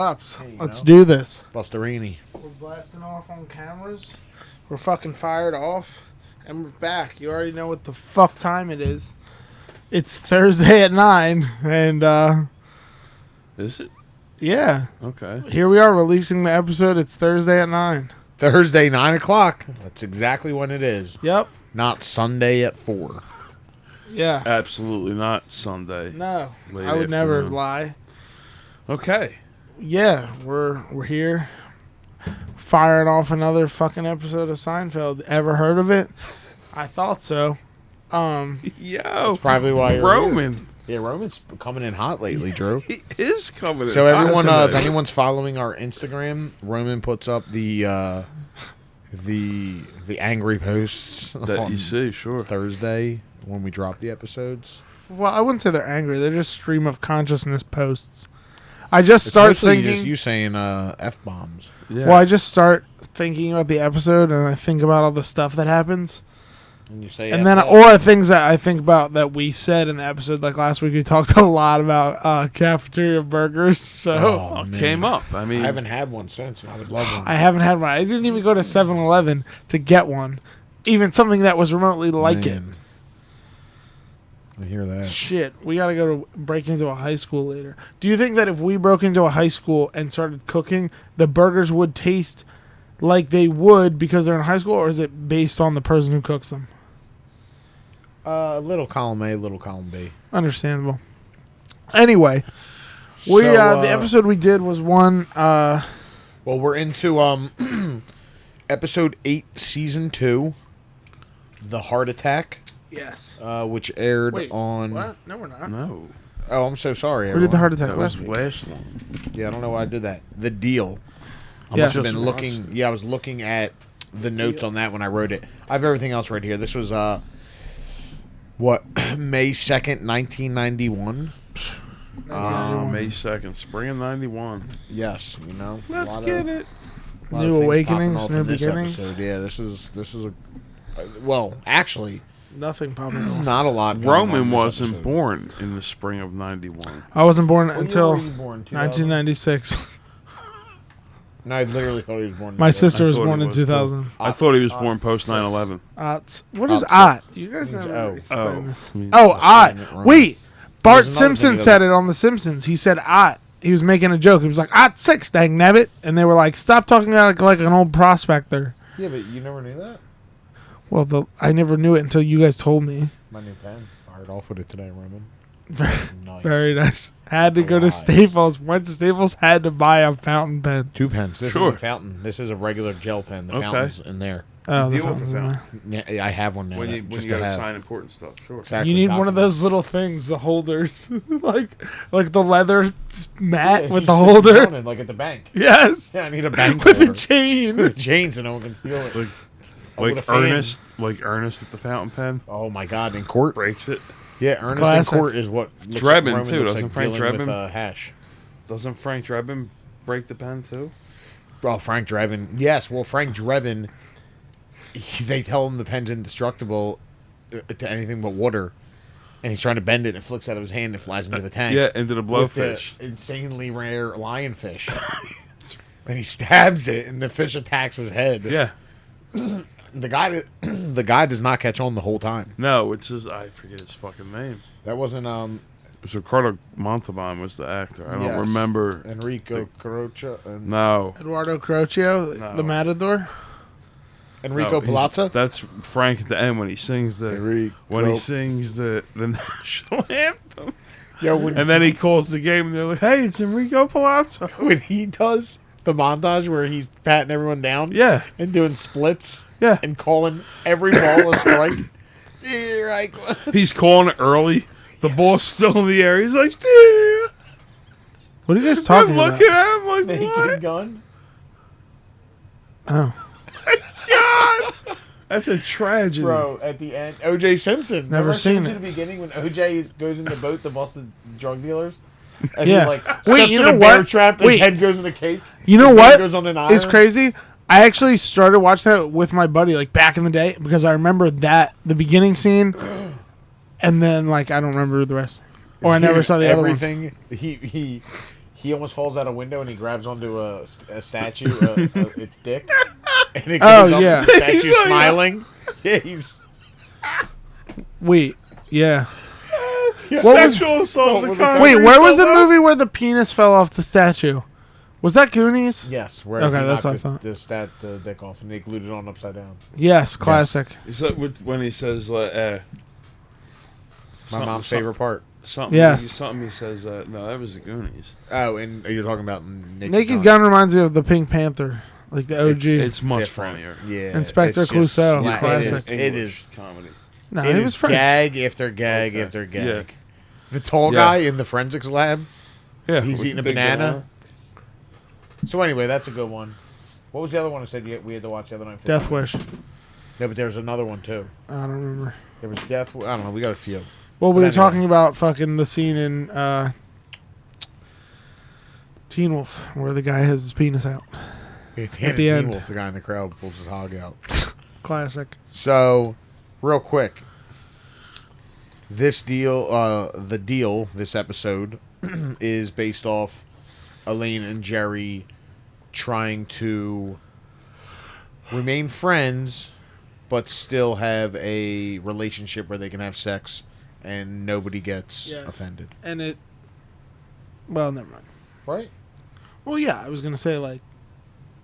Ups. Hey, Let's do this. Busterini. We're blasting off on cameras. We're fucking fired off. And we're back. You already know what the fuck time it is. It's Thursday at 9. And, Is it? yeah. Okay. Here we are releasing the episode. It's Thursday at 9. Thursday, 9 o'clock. That's exactly when it is. Yep. Not Sunday at 4. Yeah. Absolutely not Sunday. No. Late I would never afternoon. lie. Okay. Yeah. We're here. Firing off another fucking episode of Seinfeld. Ever heard of it? I thought so. Yo. Probably why you're Roman. here. Yeah, Roman's coming in hot lately, Drew. He is coming. So in everyone, hot if anyone's following our Instagram, Roman puts up the angry posts that on you see, sure. Thursday when we drop the episodes. Well, I wouldn't say they're angry. They're just stream of consciousness posts. I just It's start mostly thinking. just you saying f bombs. Yeah. Well, I just start thinking about the episode, and I think about all the stuff that happens, And you say and then or things that I think about that we said in the episode. Like last week, we talked a lot about cafeteria burgers. So Oh, It man. came up. I mean, I haven't had one since, and I would love one. I haven't had one. I didn't even go to 7-Eleven to get one, even something that was remotely like it. Man. I hear that. Shit, we gotta go to break into a high school later. Do you think that if we broke into a high school and started cooking, the burgers would taste like they would because they're in high school, or is it based on the person who cooks them? Little column A, little column B. Understandable. Anyway, we the episode we did was one. Well, we're into episode 8, season 2, The Heart Attack, Yes. which aired Wait, on. what? No, we're not. no. Oh, I'm so sorry. We did the everyone. heart attack That was last the week. last one. Yeah, I don't know why I did that. The Deal. I Yes. must have been looking. Yeah, I was looking at the notes on that when I wrote it. I have everything else right here. This was what May 2nd, 1991. May 2nd, spring of 91. Yes, you know. Let's a lot get of, it. a lot of New things awakenings, popping off new in this beginnings. episode. Yeah, this is a. Well, actually, Nothing popping off. not a lot. going on Roman in this wasn't episode. born in the spring of 91. I wasn't born When year until were you born? 1996. No, I literally thought he was born. in My 2000. sister was thought born he in was, too. 2000. I thought he was born post 9/11. What is Ots. ot? You guys Means never oh. explained this. means- Oh, ot. Isn't it wrong? Wait. Bart There's another Simpson thing said that- it on The Simpsons. He said ot. He was making a joke. He was like, ot 6, dang nabbit. And they were like, stop talking like an old prospector. Yeah, but you never knew that. Well, I never knew it until you guys told me. My new pen. Fired off with it today, Roman. Nice. Very nice. Had to go to Alive. Staples. Went to Staples, had to buy a fountain pen. 2 pens. This Sure. is a fountain. This is a regular gel pen. The Okay. fountain's in there. Oh, the Deal with fountain's the in fountain. there. Yeah, I have one now. When you just gotta to have. sign important stuff, sure. Exactly, You need one of documents. those little things, the holders. like the leather mat Yeah, with you the sit holder. down and, like at the bank. Yes. Yeah, I need a bank With a holder. chain. With a chain so no one can steal it. Like, Oh, with a like fan. Ernest at the fountain pen Oh my God! In court, breaks it. yeah, Ernest Classic. in court is what looks Drebin, Roman too. looks Doesn't like Frank dealing with, Drebin? hash. Doesn't Frank Drebin break the pen too? Oh, Frank Drebin. Yes, well, Frank Drebin. They tell him the pen's indestructible to anything but water, and he's trying to bend it. and It flicks out of his hand and flies into the tank. Yeah, into the with the blowfish. insanely rare lionfish. And he stabs it, and the fish attacks his head. Yeah. The guy does not catch on the whole time. No, it's just I forget his fucking name. That wasn't It was Ricardo Montalban was the actor. I Yes. don't remember. Enrico Carocha and No. Eduardo Crocchio, No. the Matador. Enrico No, he's- Palazzo. That's Frank at the end when he sings the national anthem. Yo, when And then he calls the game and they're like, "Hey, it's Enrico Palazzo." when he does the montage where he's patting everyone down, Yeah. and doing splits, Yeah. and calling every ball a strike. Yeah, right. He's calling it early. The ball's still in the air. He's like, "Dude." What are you guys I'm talking about? looking at him like, Naked "What? gun. Oh, God, that's a tragedy." Bro, at the end, O.J. Simpson. Never Remember seen at it. the beginning when O.J. goes in the boat to bust the drug dealers? And Yeah. he like steps Wait, you in know a bear what? trap, his Wait. head goes in a cake. you know his head what? goes on an It's iron. crazy. I actually started watching that with my buddy like back in the day because I remember the beginning scene, and then like I don't remember the rest, or I never saw the other ones. everything. He he almost falls out a window and he grabs onto a statue, its dick, and it Oh, goes up yeah. with the statue smiling. Yeah, he's Wait, yeah. What was- Sexual assault. Wait, the concrete Wait, where was the fell out? movie where the penis fell off the statue? Was that Goonies? yes. Where Okay, he that's knocked what I thought. the dick off and they glued it on upside down. Yes, classic. Is that when he says My Something- mom's favorite part. something? Yes. Something he says. No, that was the Goonies. Oh, and you're talking about Naked Gun reminds me of the Pink Panther, like the OG. It's much different. funnier. Yeah, Inspector it's just Clouseau, sla- classic. It English is. comedy. no, It it is was French. gag after gag Okay. after gag. Yeah. The tall Yeah. guy in the forensics lab. Yeah, He's with eating the a big banana. So anyway, that's a good one. What was the other one I said we had to watch the other night? Death Wish. Yeah, but there's another one too. I don't remember. There was Death. I don't know. We got a few. Well, we But were anyway. talking about fucking the scene in Teen Wolf where the guy has his penis out. At the end. Wolf, the guy in the crowd pulls his hog out. Classic. So, real quick, this this episode is based off Elaine and Jerry trying to remain friends, but still have a relationship where they can have sex and nobody gets Yes. offended. And it. Well, never mind. Right? Well, yeah, I was gonna say like,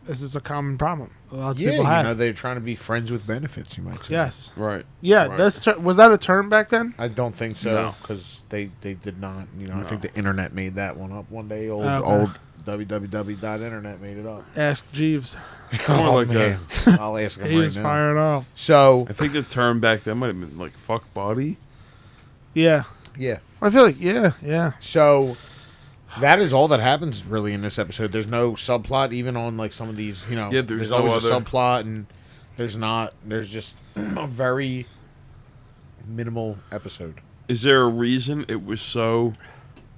this is a common problem. A lot of Yeah, people have. they're trying to be friends with benefits, you might say. Yes. Right. Yeah, Right. that's was that a term back then? I don't think so No. because they did not. You know, I No. think the internet made that one up one day. Okay. Old www.internet made it up. Ask Jeeves. More like man. I'll ask him He was right now. firing off. So I think the term back then might have been like "fuck body." Yeah, yeah, I feel like yeah. so that is all that happens really in this episode. There's no subplot even on like some of these. You know, Yeah, there's no always a other- subplot and there's not. There's just a very minimal episode. Is there a reason it was so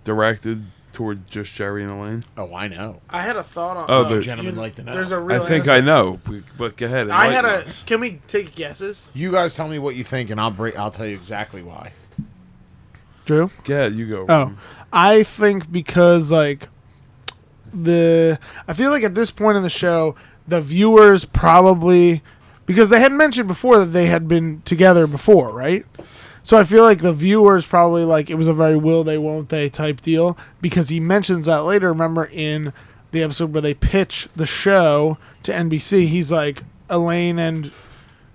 directed toward just Jerry and Elaine? Oh, I know. I had a thought on. Oh, the- Gentlemen like to know. There's a I real. think answer. I know, but go ahead. I had enlighten a. us. Can we take guesses, You guys tell me what you think, and I'll tell you exactly why. Drew? Go ahead, you go. Oh, I think because like I feel like at this point in the show, the viewers probably because they had mentioned before that they had been together before, right? So I feel like the viewers probably like it was a very will they won't they type deal because he mentions that later. Remember in the episode where they pitch the show to NBC, he's like Elaine and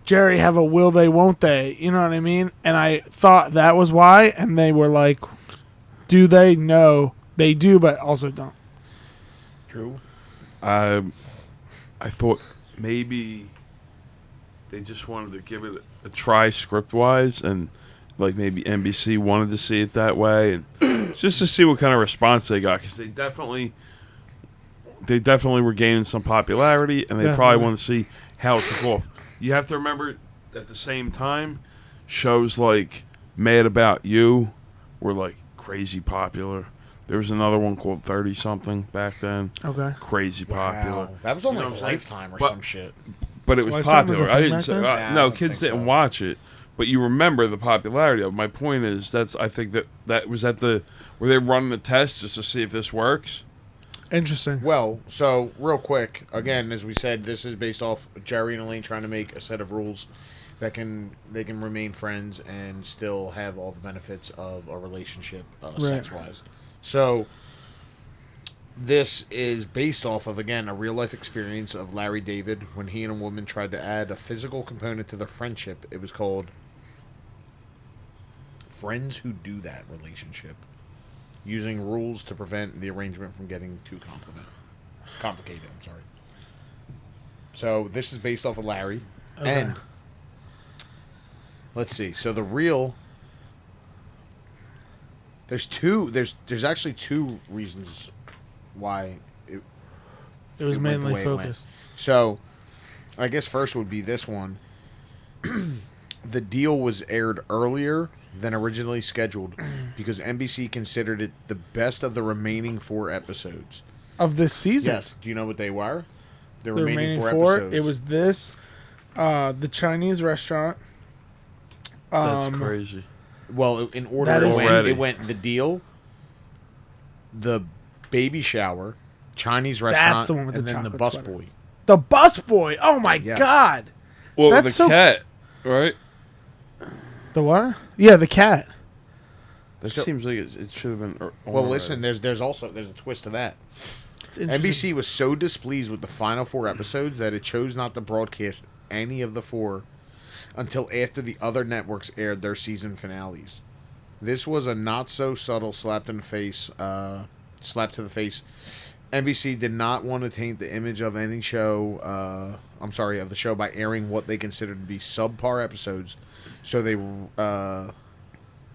Jerry have a will they won't they, you know what I mean? And I thought that was why, and they were like, do they? No, they do, but also don't. True. I thought maybe they just wanted to give it a try script wise, and like maybe NBC wanted to see it that way, and just to see what kind of response they got, because they definitely were gaining some popularity, and they Definitely. probably want to see how it took off. You have to remember, at the same time, shows like Mad About You were like crazy popular. There was another one called 30 something back then, Okay. crazy popular. Wow. That was on You know like what I'm saying? Lifetime or But- some shit. But it was Lifetime was a popular. thing I didn't back say then? Nah, I no. don't Kids think didn't so. watch it, but you remember the popularity of it. My point is I think that was at the where they running the test just to see if this works. Interesting. Well, so real quick, again, as we said, this is based off Jerry and Elaine trying to make a set of rules that they can remain friends and still have all the benefits of a relationship, sex wise. So this is based off of, again, a real life experience of Larry David when he and a woman tried to add a physical component to their friendship. It was called Friends Who Do That Relationship, using rules to prevent the arrangement from getting too complicated. I'm sorry. So this is based off of Larry, Okay. and let's see. So the real there's actually two reasons why It was it went the mainly way it went. focused. So, I guess first would be this one. The deal was aired earlier than originally scheduled because NBC considered it the best of the remaining 4 episodes. Of this season. Yes. Do you know what they were? The The remaining 4, episodes. it was this, the Chinese restaurant. That's crazy. Well, in order That it is- went, Already. it went the deal, the Baby Shower, Chinese Restaurant, the one with and the then the chocolate Bus sweater. Boy. The Busboy. Oh my Yes. god. Well, That's the so- cat, right? The what? Yeah, the cat. That So- seems like it should have been. Well, listen, there's a twist to that. It's interesting. NBC was so displeased with the final 4 episodes that it chose not to broadcast any of the 4 until after the other networks aired their season finales. This was a not so subtle slap to the face. NBC did not want to taint the image of any show. Of the show by airing what they considered to be subpar episodes, so they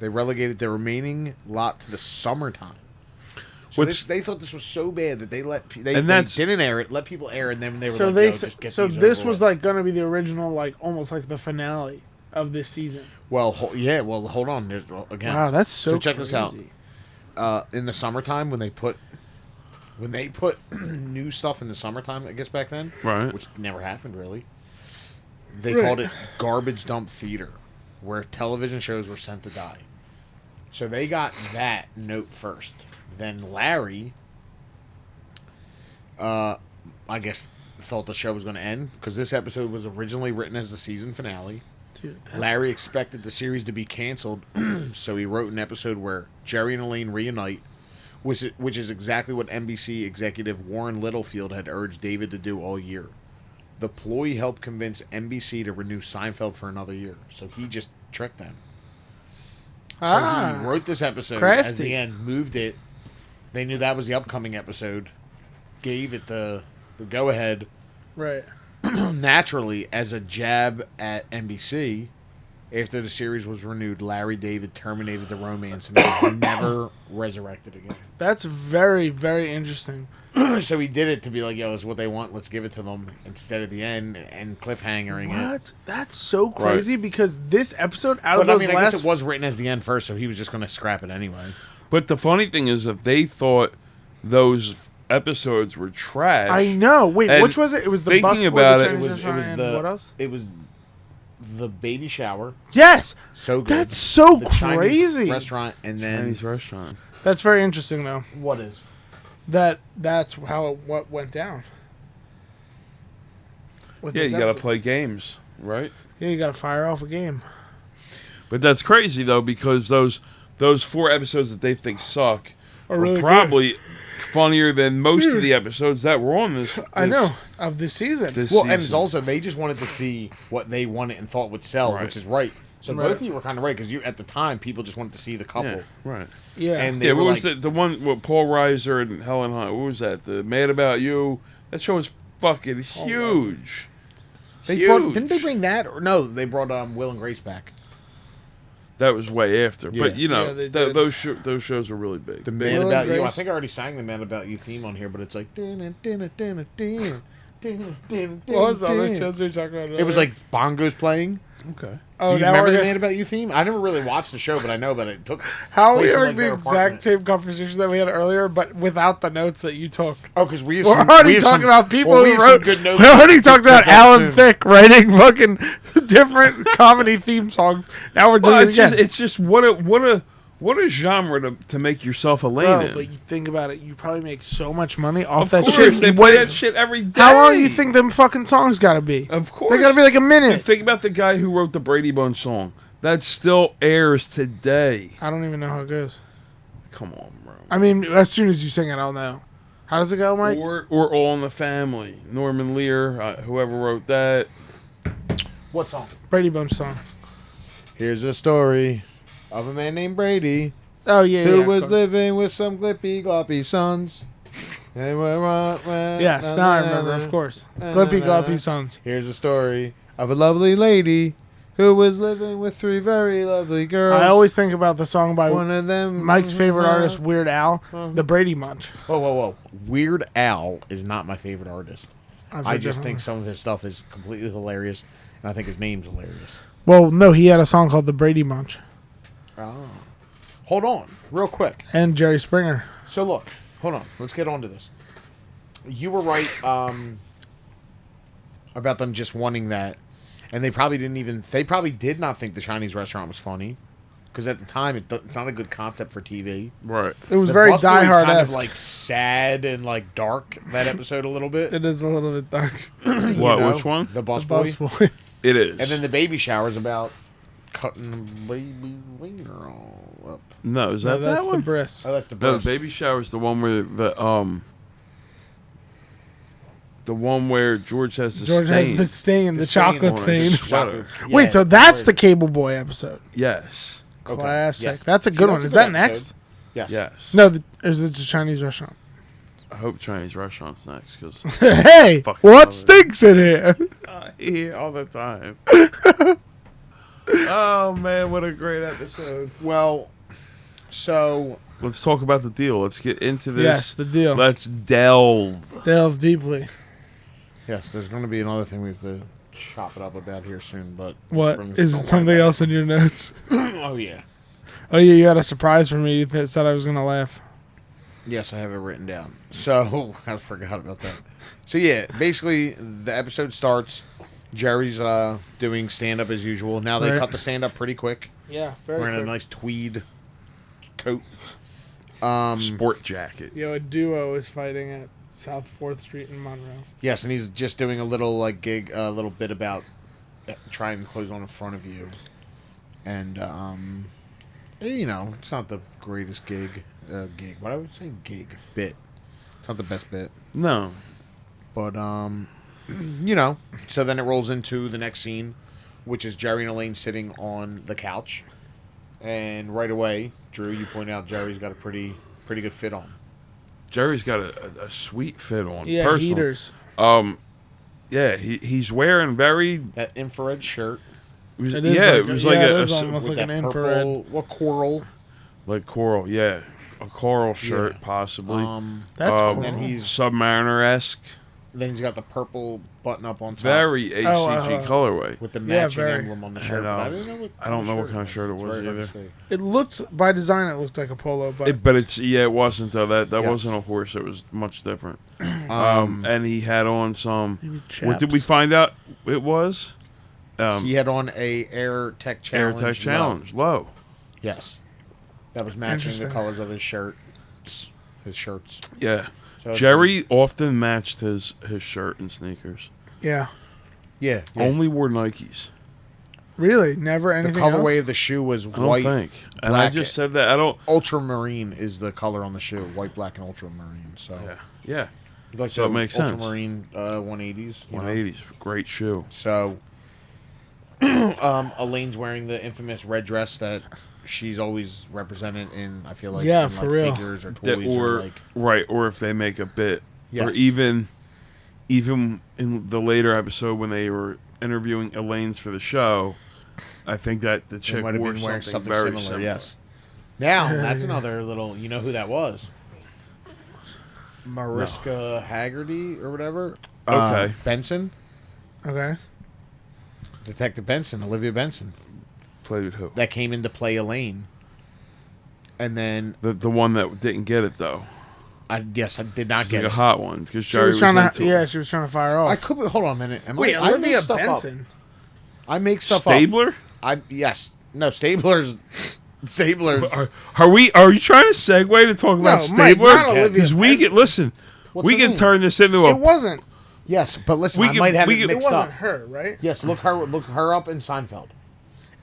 relegated the remaining lot to the summertime. So they thought this was so bad that they didn't air it, let people air, and then they were So like, they "Yo, just get so these this over was with." like gonna be the original, like almost like the finale of this season. Well, hold on. Again, Wow, that's so check this out. crazy. In the summertime when they put new stuff in the summertime, I guess back then, Right. which never happened really. They Right. called it garbage dump theater, where television shows were sent to die. So they got that note first. Then Larry, I guess, thought the show was going to end because this episode was originally written as the season finale. Dude, that's Larry expected the series to be canceled, so he wrote an episode where Jerry and Elaine reunite, which is exactly what NBC executive Warren Littlefield had urged David to do all year. The ploy helped convince NBC to renew Seinfeld for another year, so he just tricked them. So he wrote this episode as crafty. the end, moved it. They knew that was the upcoming episode, gave it the go-ahead. right. Naturally, as a jab at NBC, after the series was renewed, Larry David terminated the romance and was never resurrected again. That's very, very interesting. So he did it to be like, yo, this is what they want, let's give it to them, instead of the end and cliffhangering it. What? That's so crazy because this episode out of But I those mean, I last guess it was written as the end first, so he was just going to scrap it anyway. But the funny thing is, if they thought those episodes were trash, I know. Wait, And which was it? It was the thinking bus boy, about the it, Chinese It restaurant, was and what else? It was the Baby Shower, Yes, so good. that's so The Chinese crazy. restaurant, and then Chinese restaurant. That's very interesting, though. what is? That's how what went down. With Yeah, this you got to episode. play games, right? Yeah, you got to fire off a game. But that's crazy though, because those 4 episodes that they think suck Are were really probably funnier than most of the episodes that were on this. I know of this season. This Well, season. and it's also they just wanted to see what they wanted and thought would sell, Right. which is right. So Right. both of you were kind of right because you at the time people just wanted to see the couple. Yeah, right. yeah, And they Yeah, were what was like, the one with Paul Reiser and Helen Hunt? What was that? The Mad About You? That show was fucking huge. didn't they bring that or no? They brought Will and Grace back. That was way after. Yeah. But, you know, Yeah, they did. those shows were really big. The Will Man and About You. I Grace. think I already sang the Man About You theme on here, but it's like. What what was the other shows we were talking about? It was like bongos playing. Okay. oh, Do you now remember we're the gonna- Man About You theme? I never really watched the show, but I know about it. It took How are we place in, having like, their the exact apartment. same conversation that we had earlier, but without the notes that you took? Oh, because we We're already talking about people we who have some wrote. good notes. We already talked about Good notes, Alan too. Thicke writing fucking different comedy theme songs. Now we're doing Well, it again. it's just what a genre to make yourself a lane Bro, in. but you think about it, you probably make so much money off Of that course, shit. they play that shit every day. How long do you think them fucking songs gotta be? Of course. They gotta be like a Dude, minute. think about the guy who wrote the Brady Bunch song. That still airs today. I don't even know how it goes. Come on, bro. I mean, as soon as you sing it, I'll know. How does it go, Mike? Or All in the Family. Norman Lear, whoever wrote that. What song? Brady Bunch song. Here's a story of a man named Brady Oh yeah, who yeah, was of course. living with some glippy gloppy sons. They were Yes, now I remember. Of course, Glippy Gloppy Sons. Here's a story of a lovely lady who was living with 3 very lovely girls. I always think about the song by one of them. Mike's favorite artist, Weird Al, the Brady Bunch. Whoa! Weird Al is not my favorite artist. I've I heard just that think one. some of his stuff is completely hilarious, and I think his name's hilarious. Well, no, he had a song called the Brady Bunch Oh. Hold on, real quick. and Jerry Springer. So look, hold on. Let's get on to this. You were right about them just wanting that, and they probably did not think the Chinese restaurant was funny, because at the time it's not a good concept for TV. Right. It was The very Busboys Die Hard kind of esque. like sad and like dark that episode a little bit. It is a little bit dark. You What? know, Which one? The The bus bus boy. boy. It is. And then the baby shower is about cutting the baby wiener all up. no, is No, that that's that the one? bris. Oh, that's the No, birth. the baby shower is the one where the one where George has the George stain. has the stain, the stain chocolate on stain. his sweater. Wait, so that's the Cable Boy episode. Yes. Okay, Classic. yes. That's a See, good that's one. a Is good that episode. next? Yes. Yes. No, is it a Chinese restaurant? I hope Chinese restaurant's next because Hey, Fucking what love it. stinks in here? I eat all the time. Oh man, what a great episode! Well, so Let's talk about the deal. Let's get into this. Yes, the deal. Let's delve. Delve deeply. yes, there's going to be another thing we have to chop it up about here soon. But What don't is it? worry Something about else in your notes? Oh yeah. Oh yeah, you had a surprise for me that said I was gonna laugh. Yes, I have it written down. So I forgot about that. So yeah, basically the episode starts. Jerry's doing stand up as usual. Now they Right. cut the stand up pretty quick. Yeah, very Wearing a quick. nice tweed coat. Sport jacket. Yo, a duo is fighting at South 4th Street in Monroe. Yes, and he's just doing a little like gig, a little bit about trying to close on in front of you, and you know, it's not the greatest gig. What I would say, gig bit. It's not the best bit, No. but you know. So then it rolls into the next scene, which is Jerry and Elaine sitting on the couch, and right away, Drew, you point out Jerry's got a pretty good fit on. Jerry's got a sweet fit on. Yeah, personally. heaters. Yeah, he's wearing very. That infrared shirt. It is yeah, like it was a- like yeah, a, it is a s- almost with like that an purple, infrared. what coral? like coral. Yeah, a coral shirt Yeah. possibly. That's Um, cool. then he's Submariner-esque. Then he's got the purple button up on top Very ACG Oh, colorway. with the Yeah, matching very. emblem on the shirt. know. But I didn't know what I don't know what kind of was. shirt it It's was very hard to either. see. It looks by design. It looked like a polo, but But it's it wasn't though. That Yes. wasn't a horse. It was much different. Um, And he had on some. maybe What did we chaps. find out? It was he had on a Air Tech Air Challenge. Tech Challenge low. Yes, that was matching the Interesting. colors of his shirt. His shirts. Yeah, So Jerry often matched his shirt and sneakers. Yeah, Yeah. Only wore Nikes. really, never The anything colorway else. of the shoe was I don't white. think. And I black, just said that. I don't. Ultramarine is the color on the shoe. White, black, and ultramarine. So Yeah. Yeah. you like So the it makes sense. ultramarine 180s. you know? 180s. Great shoe. So, Elaine's wearing the infamous red dress that she's always represented in. I feel like Yeah, in, for like, real. figures or That, toys or like right, or if they make a bit, or Yes. even in the later episode when they were interviewing Elaine's for the show, I think that the she chick might have wore been wearing something something very similar. Yes. Now that's another little. You know who that was? Mariska Haggerty or whatever. Okay. Benson, Okay, Detective Benson, Olivia Benson, Played with who? that came in to play Elaine. And then The one that didn't get it though. I did not She's get like a it. hot one because she Jerry was was trying into to. it. Yeah, she was trying to fire off. I could hold on a minute. Wait, I Olivia make stuff up. Benson. I make stuff up. Stabler? Yes. No, Stablers. Are you trying to segue to talk about No, Mike, Stabler? not Olivia Because we Benson. can listen. What's we her can name? turn this into a. It wasn't. Yes, but listen, We I can- might have we it can- It mixed wasn't up. her, right? Yes, look her up in Seinfeld.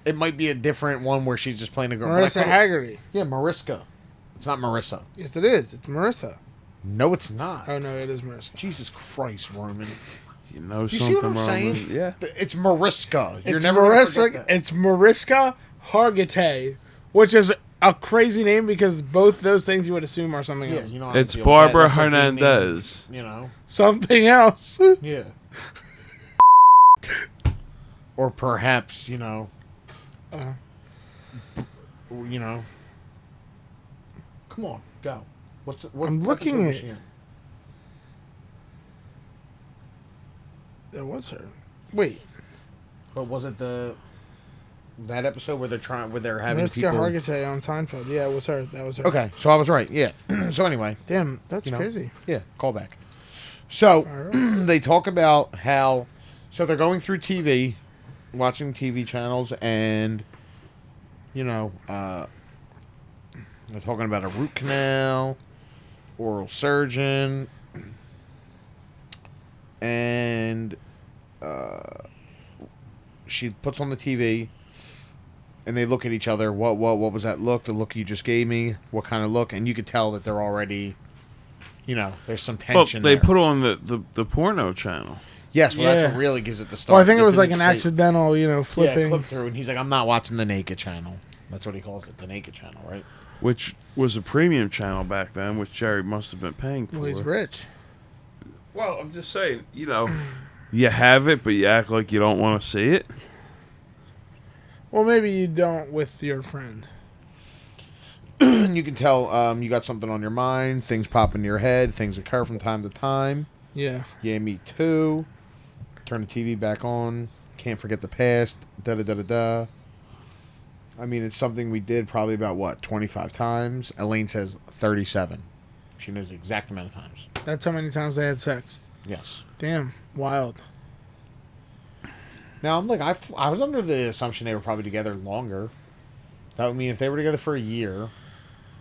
It might be a different one where she's just playing a girl. Marissa But I Haggerty. yeah, Mariska. It's not Marissa. Yes, it is. It's Marissa. No, it's not. Oh no, it is Marissa. Jesus Christ, Roman. You know You something see what I'm wrong saying? with- Yeah. It's Mariska. You're It's never gonna forget Marissa. that. It's Mariska Hargitay, which is a crazy name because both those things you would assume are something Yeah, else. you know how I It's feel. Barbara That's a big name, Hernandez. You know. Something else. Yeah. Or perhaps, you know. You know. Come on, go. What I'm looking episode at- was she in? That was her. Wait, But was it that episode where they're having Mariska people? Hargitay on Seinfeld. Yeah, it was her. That was her. Okay, so I was right. Yeah. So anyway, Damn, that's You know. crazy. yeah, call back. So Alright. they talk about how. So they're going through TV, watching TV channels, and you know, they're talking about a root canal, oral surgeon, and she puts on the TV, and they look at each other. What was that look? The look you just gave me? What kind of look? And you could tell that they're already, there's some Well, tension they there. put on the porno channel. Yes, well, Yeah. that's what really gives it the start. Well, I think it They was like didn't an say- accidental, Yeah, flipping. clip through, and he's like, I'm not watching the naked channel. That's what he calls it, the naked channel, right? Which was a premium channel back then, which Jerry must have been paying for. Well, he's rich. Well, I'm just saying, you have it, but you act like you don't want to see it. Well, maybe you don't with your friend. And you can tell you got something on your mind, things pop into your head, things occur from time to time. Yeah. Yeah, me too. Turn the TV back on. Can't forget the past. Da-da-da-da-da. I mean, it's something we did probably about, 25 times? Elaine says 37. She knows the exact amount of times. That's how many times they had sex. Yes. Damn. Wild. Now, I'm like, I was under the assumption they were probably together longer. That would mean if they were together for a year,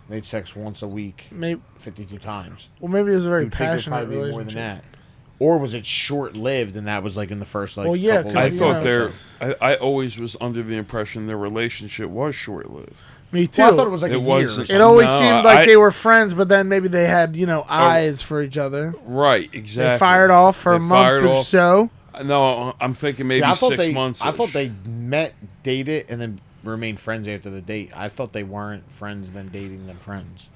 they'd sex once a week, Maybe. 52 times. Well, maybe it was a very You'd think it'd passionate probably be relationship. more than that. Or was it short-lived, and that was like in the first Well, yeah, couple 'cause I of you thought know- I always was under the impression their relationship was short-lived. Me too. Well, I thought it was like It a year. Or wasn't- something. It always No, seemed like I- they were friends, but then maybe they had, eyes for each other. Right, exactly. They fired off for They a month fired or off. so. No, I'm thinking maybe See, I thought 6 they, months. I thought they met, dated, and then remained friends after the date. I thought they weren't friends, then dating, then friends.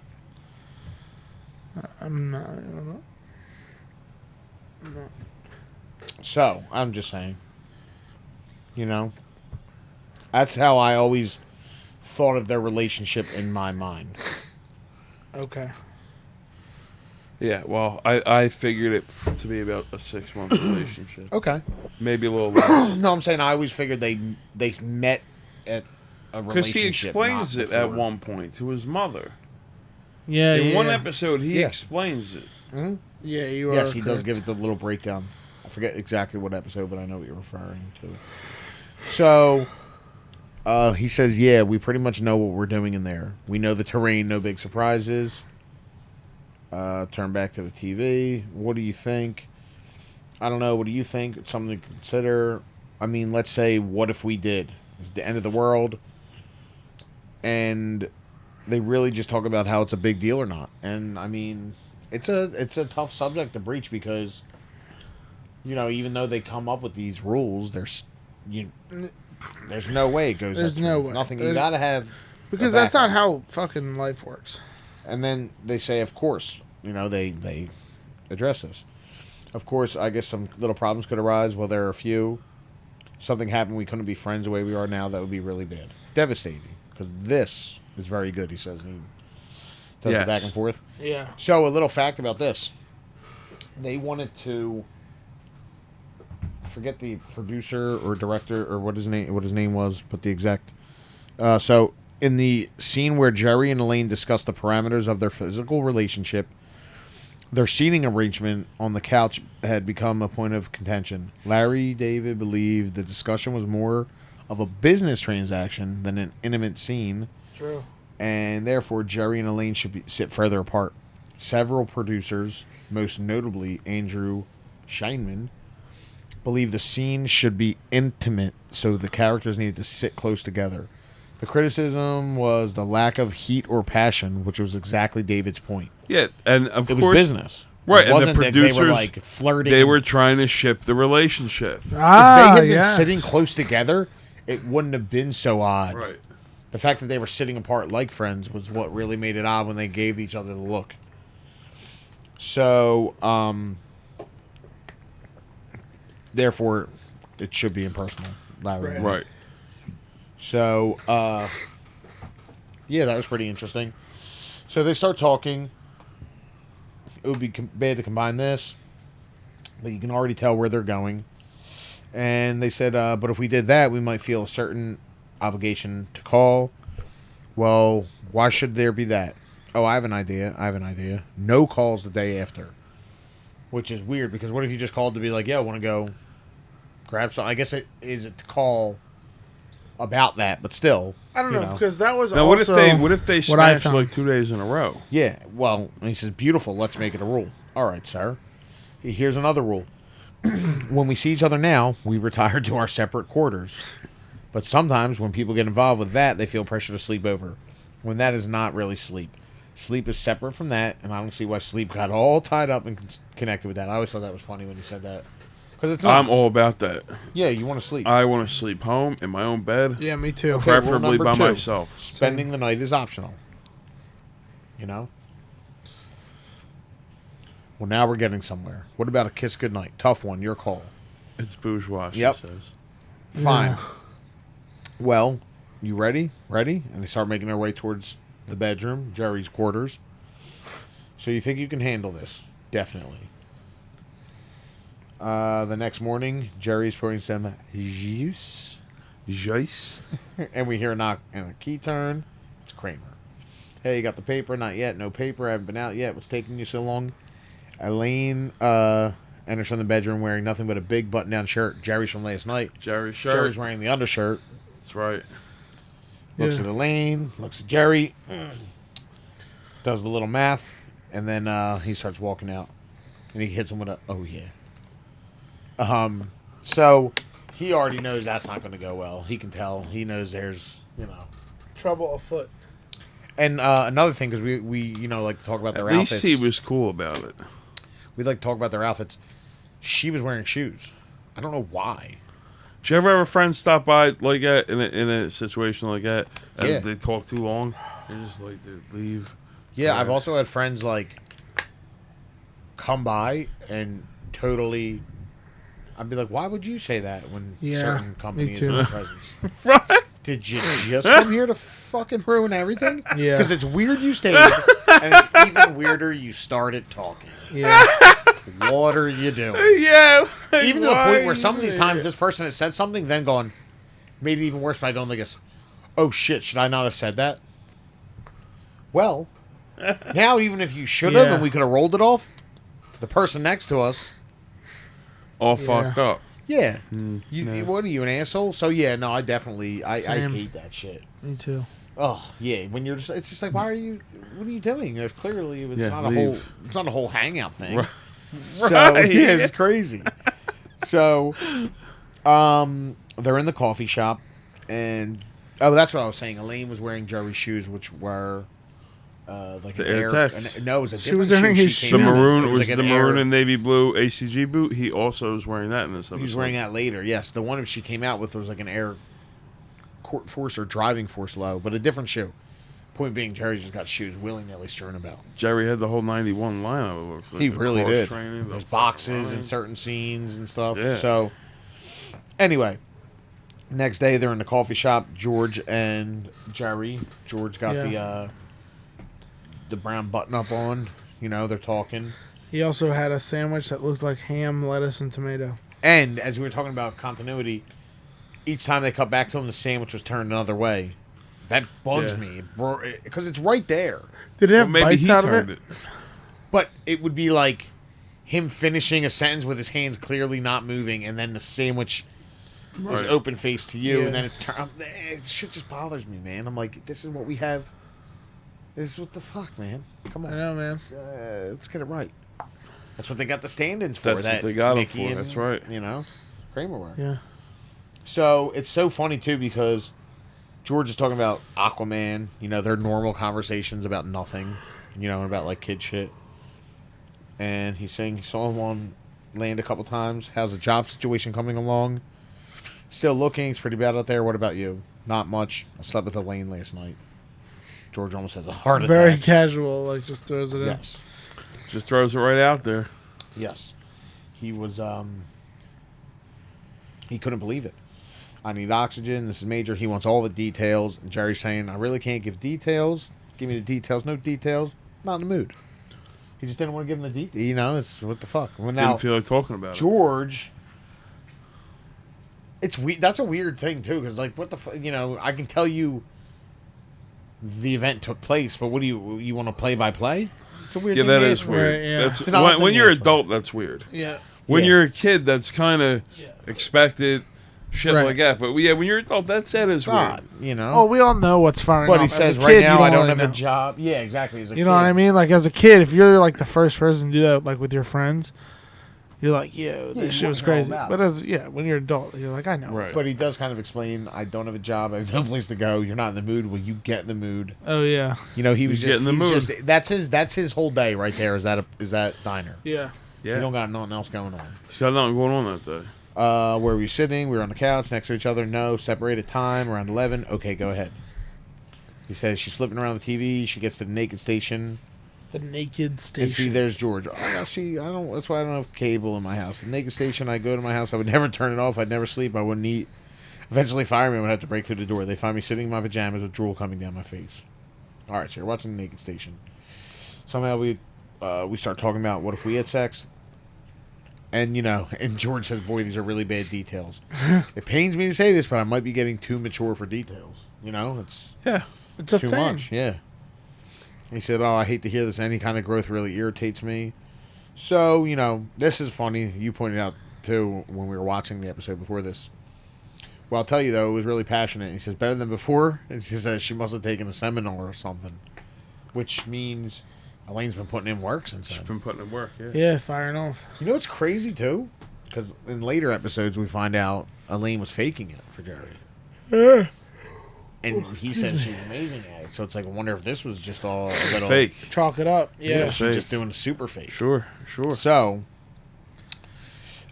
I don't know. So, I'm just saying. That's how I always thought of their relationship in my mind. Okay. Yeah, well, I figured it to be about a 6-month relationship, Okay. maybe a little less. No, I'm saying I always figured they met at a Because relationship. he explains not it at before. one point to his mother. Yeah, In yeah. one episode, he Yeah. explains it. Yeah, you are. Yes, he does correct. give it the little breakdown. I forget exactly what episode, but I know what you're referring to. So, he says, yeah, we pretty much know what we're doing in there. We know the terrain, no big surprises. Turn back to the TV. What do you think? I don't know. What do you think? It's something to consider. I mean, let's say, what if we did? It's the end of the world. And they really just talk about how it's a big deal or not. And, I mean, it's a tough subject to breach because, even though they come up with these rules, there's no way it goes. There's that no smooth. way. Nothing. You There's- gotta have. Because a that's not backup. how fucking life works. And then they say, of course, they address this. Of course, I guess some little problems could arise. Well, there are a few. Something happened, we couldn't be friends the way we are now. That would be really bad, devastating. Because this is very good. He says, and he does Yes. it back and forth. Yeah. So a little fact about this: they wanted to. I forget the producer or director or what his name was, but the exact. So in the scene where Jerry and Elaine discuss the parameters of their physical relationship, their seating arrangement on the couch had become a point of contention. Larry David believed the discussion was more of a business transaction than an intimate scene, True. and therefore Jerry and Elaine should sit further apart. Several producers, most notably Andrew Scheinman, believe the scene should be intimate, so the characters needed to sit close together. The criticism was the lack of heat or passion, which was exactly David's point. Yeah, and of It was course, business. right? It And the wasn't that they producers, were like flirting. they were trying to ship the relationship. If Ah, they had been yes. sitting close together, it wouldn't have been so odd. Right. The fact that they were sitting apart like friends was what really made it odd when they gave each other the look. So, therefore, it should be impersonal. Right. Right. So, yeah, that was pretty interesting. So they start talking. It would be bad to combine this, but you can already tell where they're going. And they said, but if we did that, we might feel a certain obligation to call. Well, why should there be that? Oh, I have an idea. No calls the day after. Which is weird, because what if you just called to be like, yeah, I want to go grab something? I guess it is to call about that, but still. I don't you know, because that was Now, also what if they what I smashed found. like 2 days in a row? Yeah, well, and he says, beautiful, let's make it a rule. All right, sir. Here's another rule. When we see each other now, we retire to our separate quarters. But sometimes when people get involved with that, they feel pressure to sleep over. When that is not really sleep. Sleep is separate from that, and I don't see why sleep got all tied up and connected with that. I always thought that was funny when he said that. Because it's not. I'm all about that. Yeah, you want to sleep. I want to sleep home in my own bed, Yeah, me too. Okay. rule preferably number by 2. myself. Spending the night is optional. You know? Well, now we're getting somewhere. What about a kiss goodnight? Tough one. Your call. It's bourgeois, she Yep. says. Fine. Yeah. Well, you ready? Ready? And they start making their way towards the bedroom, Jerry's quarters. So you think you can handle this? Definitely. The next morning, Jerry's pouring some juice. Joyce? And we hear a knock and a key turn. It's Kramer. Hey, you got the paper? Not yet. No paper. I haven't been out yet. What's taking you so long? Elaine enters from the bedroom wearing nothing but a big button-down shirt. Jerry's from last night. Jerry's shirt. Jerry's wearing the undershirt. That's right. Looks Yeah. at Elaine. Looks at Jerry. Does the little math. And then he starts walking out. And he hits him with a, oh, yeah. So he already knows that's not going to go well. He can tell. He knows there's, Trouble afoot. And another thing, because we like to talk about their At least outfits. he was cool about it. We like to talk about their outfits. She was wearing shoes. I don't know why. Did you ever have a friend stop by like that in a situation like that? And Yeah. they talk too long. They're just like, dude, leave. Yeah, Yeah. I've also had friends like come by and totally. I'd be like, why would you say that when Yeah, certain me companies too. are in presence? Right? Did you just come here to fucking ruin everything? Yeah. Because it's weird you stayed, and it's even weirder you started talking. Yeah. What are you doing? Yeah. Even to the point where some of these times this person has said something, then gone, made it even worse by going like this. Oh shit, should I not have said that? Well, now even if you should have Yeah. and we could have rolled it off, the person next to us, all Yeah. fucked up. yeah. no. What are you, an asshole? So yeah, no, I definitely, I Same. hate that shit. Me too. Oh yeah, when you're just, it's just like, why are you? What are you doing? There's clearly, it's Yeah, not a leave. whole, it's not a whole hangout thing. Right. So Right. yeah, it's crazy. So, they're in the coffee shop, and that's what I was saying. Elaine was wearing Jerry's shoes, which were like The an Air Tex. no, it was a She different was wearing shoe his she The came out with. maroon It was like the an maroon Air- and navy blue ACG boot. He also was wearing that in this episode. He was wearing that later. Yes, the one she came out with was like an Air Force or Driving Force low, but a different shoe. Point being, Jerry just got shoes willy nilly strewn about. Jerry had the whole 91 lineup. It looks like He the really cross did. training, the There's fucking boxes line. and certain scenes and stuff. Yeah. So, anyway, next day they're in the coffee shop. George and Jerry. George got the brown button up on. They're talking. He also had a sandwich that looked like ham, lettuce, and tomato. And as we were talking about continuity, each time they cut back to him, the sandwich was turned another way. That bugs Yeah. me, because it's right there. Did it Well, have maybe bites he out of turned it? But it would be like him finishing a sentence with his hands clearly not moving, and then the sandwich was Right. open face to you, Yeah. and then it's turned. Shit just bothers me, man. I'm like, this is what we have. This is what the fuck, man. Come I on, know, man. let's get it right. That's what they got the stand-ins for. That's that what they got 'em Mickey for, and, that's right. Kramer were. Yeah. So it's so funny too because George is talking about Aquaman. Their normal conversations about nothing. About like kid shit. And he's saying he saw him on land a couple times. How's the job situation coming along? Still looking. It's pretty bad out there. What about you? Not much. I slept with Elaine last night. George almost has a heart attack. Very casual, like just throws it in. Yes. Just throws it right out there. Yes. He was, he couldn't believe it. I need oxygen. This is major. He wants all the details. And Jerry's saying, I really can't give details. Give me the details. No details. Not in the mood. He just didn't want to give him the details. It's what the fuck. Well, now, Didn't feel like talking about it. George, it's that's a weird thing, too, because, like, what the fuck, I can tell you the event took place, but what do you want to play by play? It's a weird Yeah, thing that to is ask weird. Right, yeah. That's It's an odd when thing you're to ask for. adult. That's weird. Yeah. When Yeah. you're a kid, that's kind of expected. shit Right. like that. But yeah, when you're an adult, that is God, weird. you know. Oh, we all know what's firing but he off. As says a right kid, now you I don't really have a know. job. Yeah, exactly. As a You know what I kid. mean? Like as a kid, if you're like the first person to do that, like with your friends, you're like, "Yo, you this shit was wanna know crazy." about But as when you're an adult, you're like, "I know." Right. But he does kind of explain, I don't have a job, I have no place to go. You're not in the mood. Will you get in the mood? Oh yeah, You know, he was He's just getting the he's mood. just that's his whole day right there. Is that diner? yeah. You Yeah. don't got nothing else going on. He's got nothing going on that day. Where were we sitting? We were on the couch next to each other. No, separated time around 11. Okay, go ahead. He says she's flipping around the TV. She gets to the naked station. The naked And see, station. there's George. I don't. That's why I don't have cable in my house. The naked station. I go to my house. I would never turn it off. I'd never sleep. I wouldn't eat. Eventually, firemen would have to break through the door. They find me sitting in my pajamas with drool coming down my face. All right, so you're watching the naked station. Somehow we start talking about what if we had sex. And and George says, "Boy, these are really bad details." It pains me to say this, but I might be getting too mature for details. It's Yeah. It's a too thing. much. Yeah. He said, "Oh, I hate to hear this. Any kind of growth really irritates me." So, this is funny. You pointed out, too, when we were watching the episode before this. Well, I'll tell you, though, it was really passionate. He says, better than before? And she says she must have taken a seminar or something. Which means Elaine's been putting in work since She's then. been putting in work. Yeah. Yeah, firing off. You know what's crazy, too? Because in later episodes, we find out Elaine was faking it for Jerry. And he says she's amazing at it. So it's like, I wonder if this was just all a little... Fake. Chalk it up. Yeah, Yeah. she's Fake. just doing a super fake. Sure. So,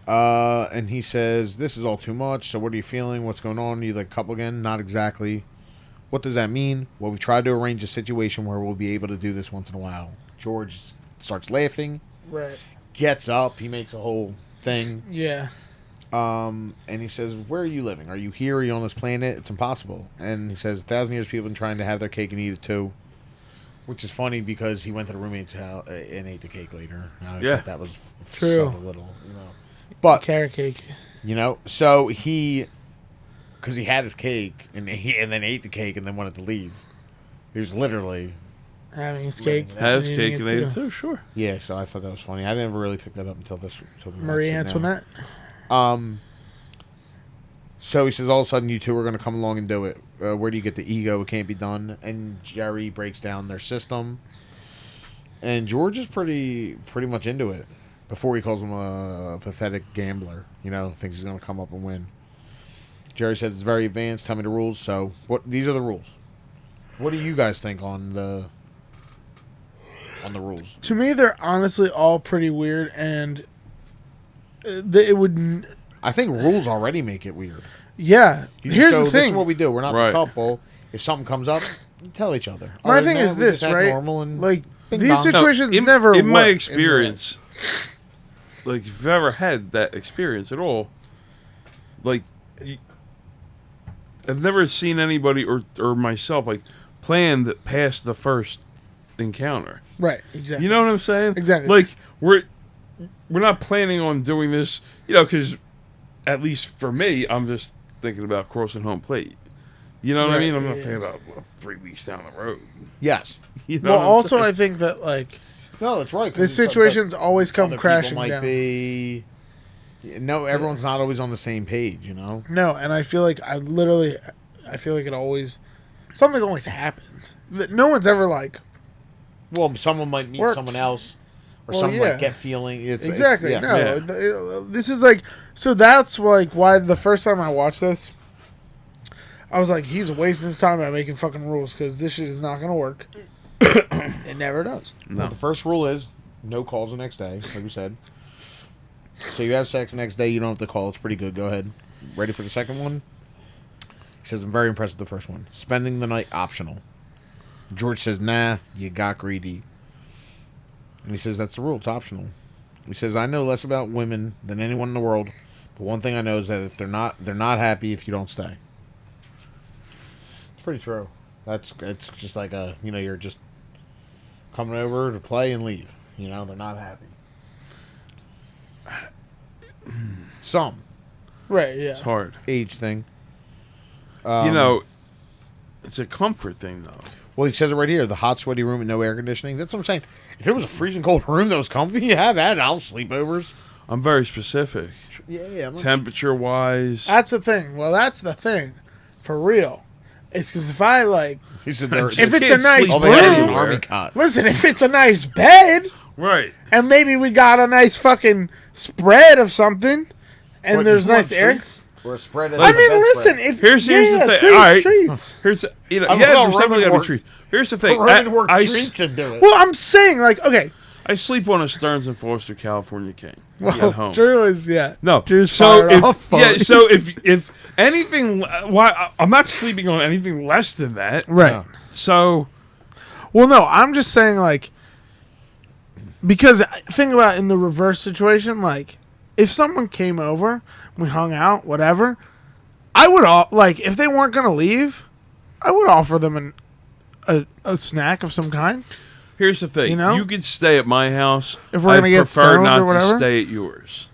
and he says, this is all too much. So what are you feeling? What's going on? Are you like a couple again? Not exactly. What does that mean? Well, we tried to arrange a situation where we'll be able to do this once in a while. George starts laughing, Right. gets up. He makes a whole thing. Yeah. And he says, where are you living? Are you here? Are you on this planet? It's impossible. And he says, 1,000 years people have been trying to have their cake and eat it too. Which is funny because he went to the roommate's house and ate the cake later. I Yeah. thought that was True. a little, But, Carrot cake. so because he had his cake and then ate the cake and then wanted to leave. He was literally, Having his cake. Has and cake eating and it ate it too. too. Sure. yeah, so I thought that was funny. I never really picked that up until we Marie watched it now. Antoinette. So he says, all of a sudden, you two are going to come along and do it. Where do you get the ego? It can't be done. And Jerry breaks down their system. And George is pretty much into it. Before he calls him a pathetic gambler. Thinks he's going to come up and win. Jerry says it's very advanced. Tell me the rules. So, these are the rules. What do you guys think on the rules? To me, they're honestly all pretty weird, and it would. I think rules already make it weird. Yeah. You just Here's go, the This thing. is what we do. We're not Right. the couple. If something comes up, you tell each other. My Other thing than is that, we this, just act right? Normal and Like bing these bong. situations in, never. in my work experience, like if you've ever had that experience at all, like I've never seen anybody or myself like plan past the first encounter. Right. Exactly. You know what I'm saying? Exactly. Like we're not planning on doing this, because at least for me, I'm just thinking about crossing home plate. You know what I Right, mean? I'm not yeah. thinking about 3 weeks down the road. Yes. You know Well, what I'm also, saying? I think that like No, that's right. 'cause the it's like, situations always but come other crashing people might down. be. No, everyone's not always on the same page. No, and I feel like I feel like it always something always happens. That no one's ever like Well, someone might meet Works. someone else, or Well, someone yeah. might get feeling. exactly. yeah. No, Yeah. this is like so. That's like why the first time I watched this, I was like, he's wasting his time by making fucking rules because this shit is not gonna work. It never does. Well, the first rule is no calls the next day, like we said. So you have sex the next day, you don't have to call. It's pretty good. Go ahead. Ready for the second one? He says, I'm very impressed with the first one. Spending the night optional. George says, nah, you got greedy. And he says, that's the rule. It's optional. He says, I know less about women than anyone in the world, but one thing I know is that if they're not happy if you don't stay. It's pretty true. It's just like you're just coming over to play and leave. They're not happy. Some Right? Yeah. It's hard. age thing. It's a comfort thing, though. Well, he says it right here: the hot, sweaty room with no air conditioning. That's what I'm saying. If it was a freezing cold room that was comfy, you have that. I'll sleepovers. I'm very specific. Yeah. Temperature wise. That's the thing. Well, that's the thing, for real. It's because if I like, He said there. If it's a nice all they had is an room- army cot. listen, if it's a nice bed Right. and maybe we got a nice fucking spread of something, and What, there's you want nice air. treats? Or a spread. I mean, listen. If Here's the thing. treats, All right. treats. Here's the, I'm yeah, well, there's definitely Roman gotta be work- treats. Here's the thing. Roman work I, treats into it. Well, I'm saying like, okay. I sleep on a Stearns and Foster California King Well, at home. Drew is No, Drew's so fired if, off. yeah, so if anything, why I'm not sleeping on anything less than that. Right. No. So Well, no, I'm just saying like, because think about in the reverse situation, like if someone came over, we hung out, whatever, I would like if they weren't gonna leave, I would offer them a snack of some kind. here's the thing: You know? you could stay at my house. If we're gonna I get prefer stoned not or whatever? to stay at yours.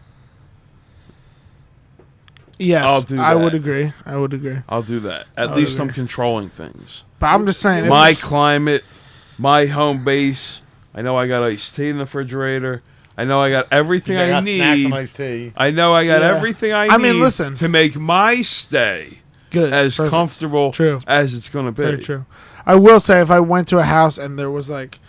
Yes, I'll do I that. would agree. I would agree. I'll do that. At I least agree. I'm controlling things. But I'm just saying, if My climate, my home base. I know I got iced tea in the refrigerator. I know I got everything I I got need. snacks and iced tea. I know I got Yeah. everything I I need mean, listen. to make my stay good, as perfect. comfortable True. as it's going to be. Very true. I will say, if I went to a house and there was like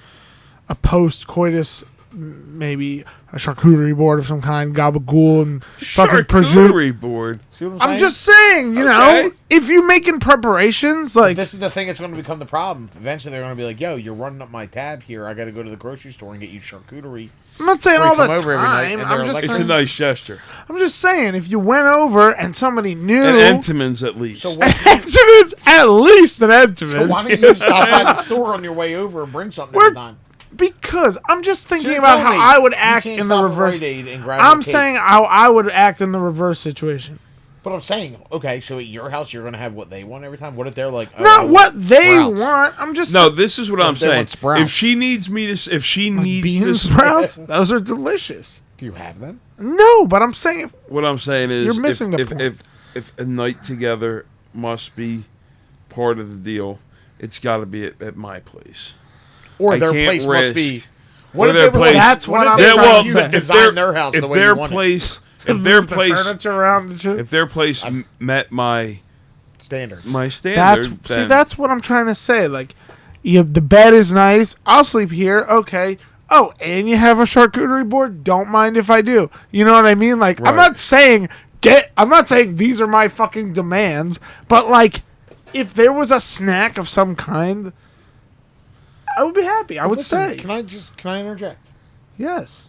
a post-coitus, maybe a charcuterie board of some kind, gabagool, and fucking presume. Charcuterie board. See what I'm just saying, you know, Okay. if you making preparations, like This is the thing that's going to become the problem. Eventually, they're going to be like, "Yo, you're running up my tab here. I got to go to the grocery store and get you charcuterie." I'm not saying Or you all the come over every night time. and I'm they're just like- It's a saying, nice gesture. I'm just saying, if you went over and somebody knew, And Entenmann's at least. So what? Entenmann's, at least an So Entenmann's. why don't you stop by the store on your way over and bring something We're every time? Because I'm just thinking Just about tell how me. I would You act can't in the stop at reverse. Rite Aid and grab I'm a cake. saying how I would act in the reverse situation. But I'm saying, okay, so at your house, you're going to have what they want every time? What if they're like, oh, I Not want what they Sprouts? want. I'm just No, this is what I'm if they saying. want Sprouts? If she needs me to, if she needs bean to, sprouts. Those are delicious. Do you have them? No, but I'm saying if what I'm saying is, You're missing the if, point. if a night together must be part of the deal, it's got to be at my place. Or I their can't place risk- must be... Or What if their they were like, place- That's what what if I'm they trying were to like, you say. could design their house if the way their you want it? place, if their move the place, furniture around and shit. if their place met my Standard. standard, See, then that's what I'm trying to say. Like, the bed is nice. I'll sleep here. Okay. Oh, and you have a charcuterie board. Don't mind if I do. You know what I mean? Like, I'm Right. not saying I'm not saying these are my fucking demands. But like, if there was a snack of some kind, I would be happy. I would Listen, stay. Can I interject? Yes.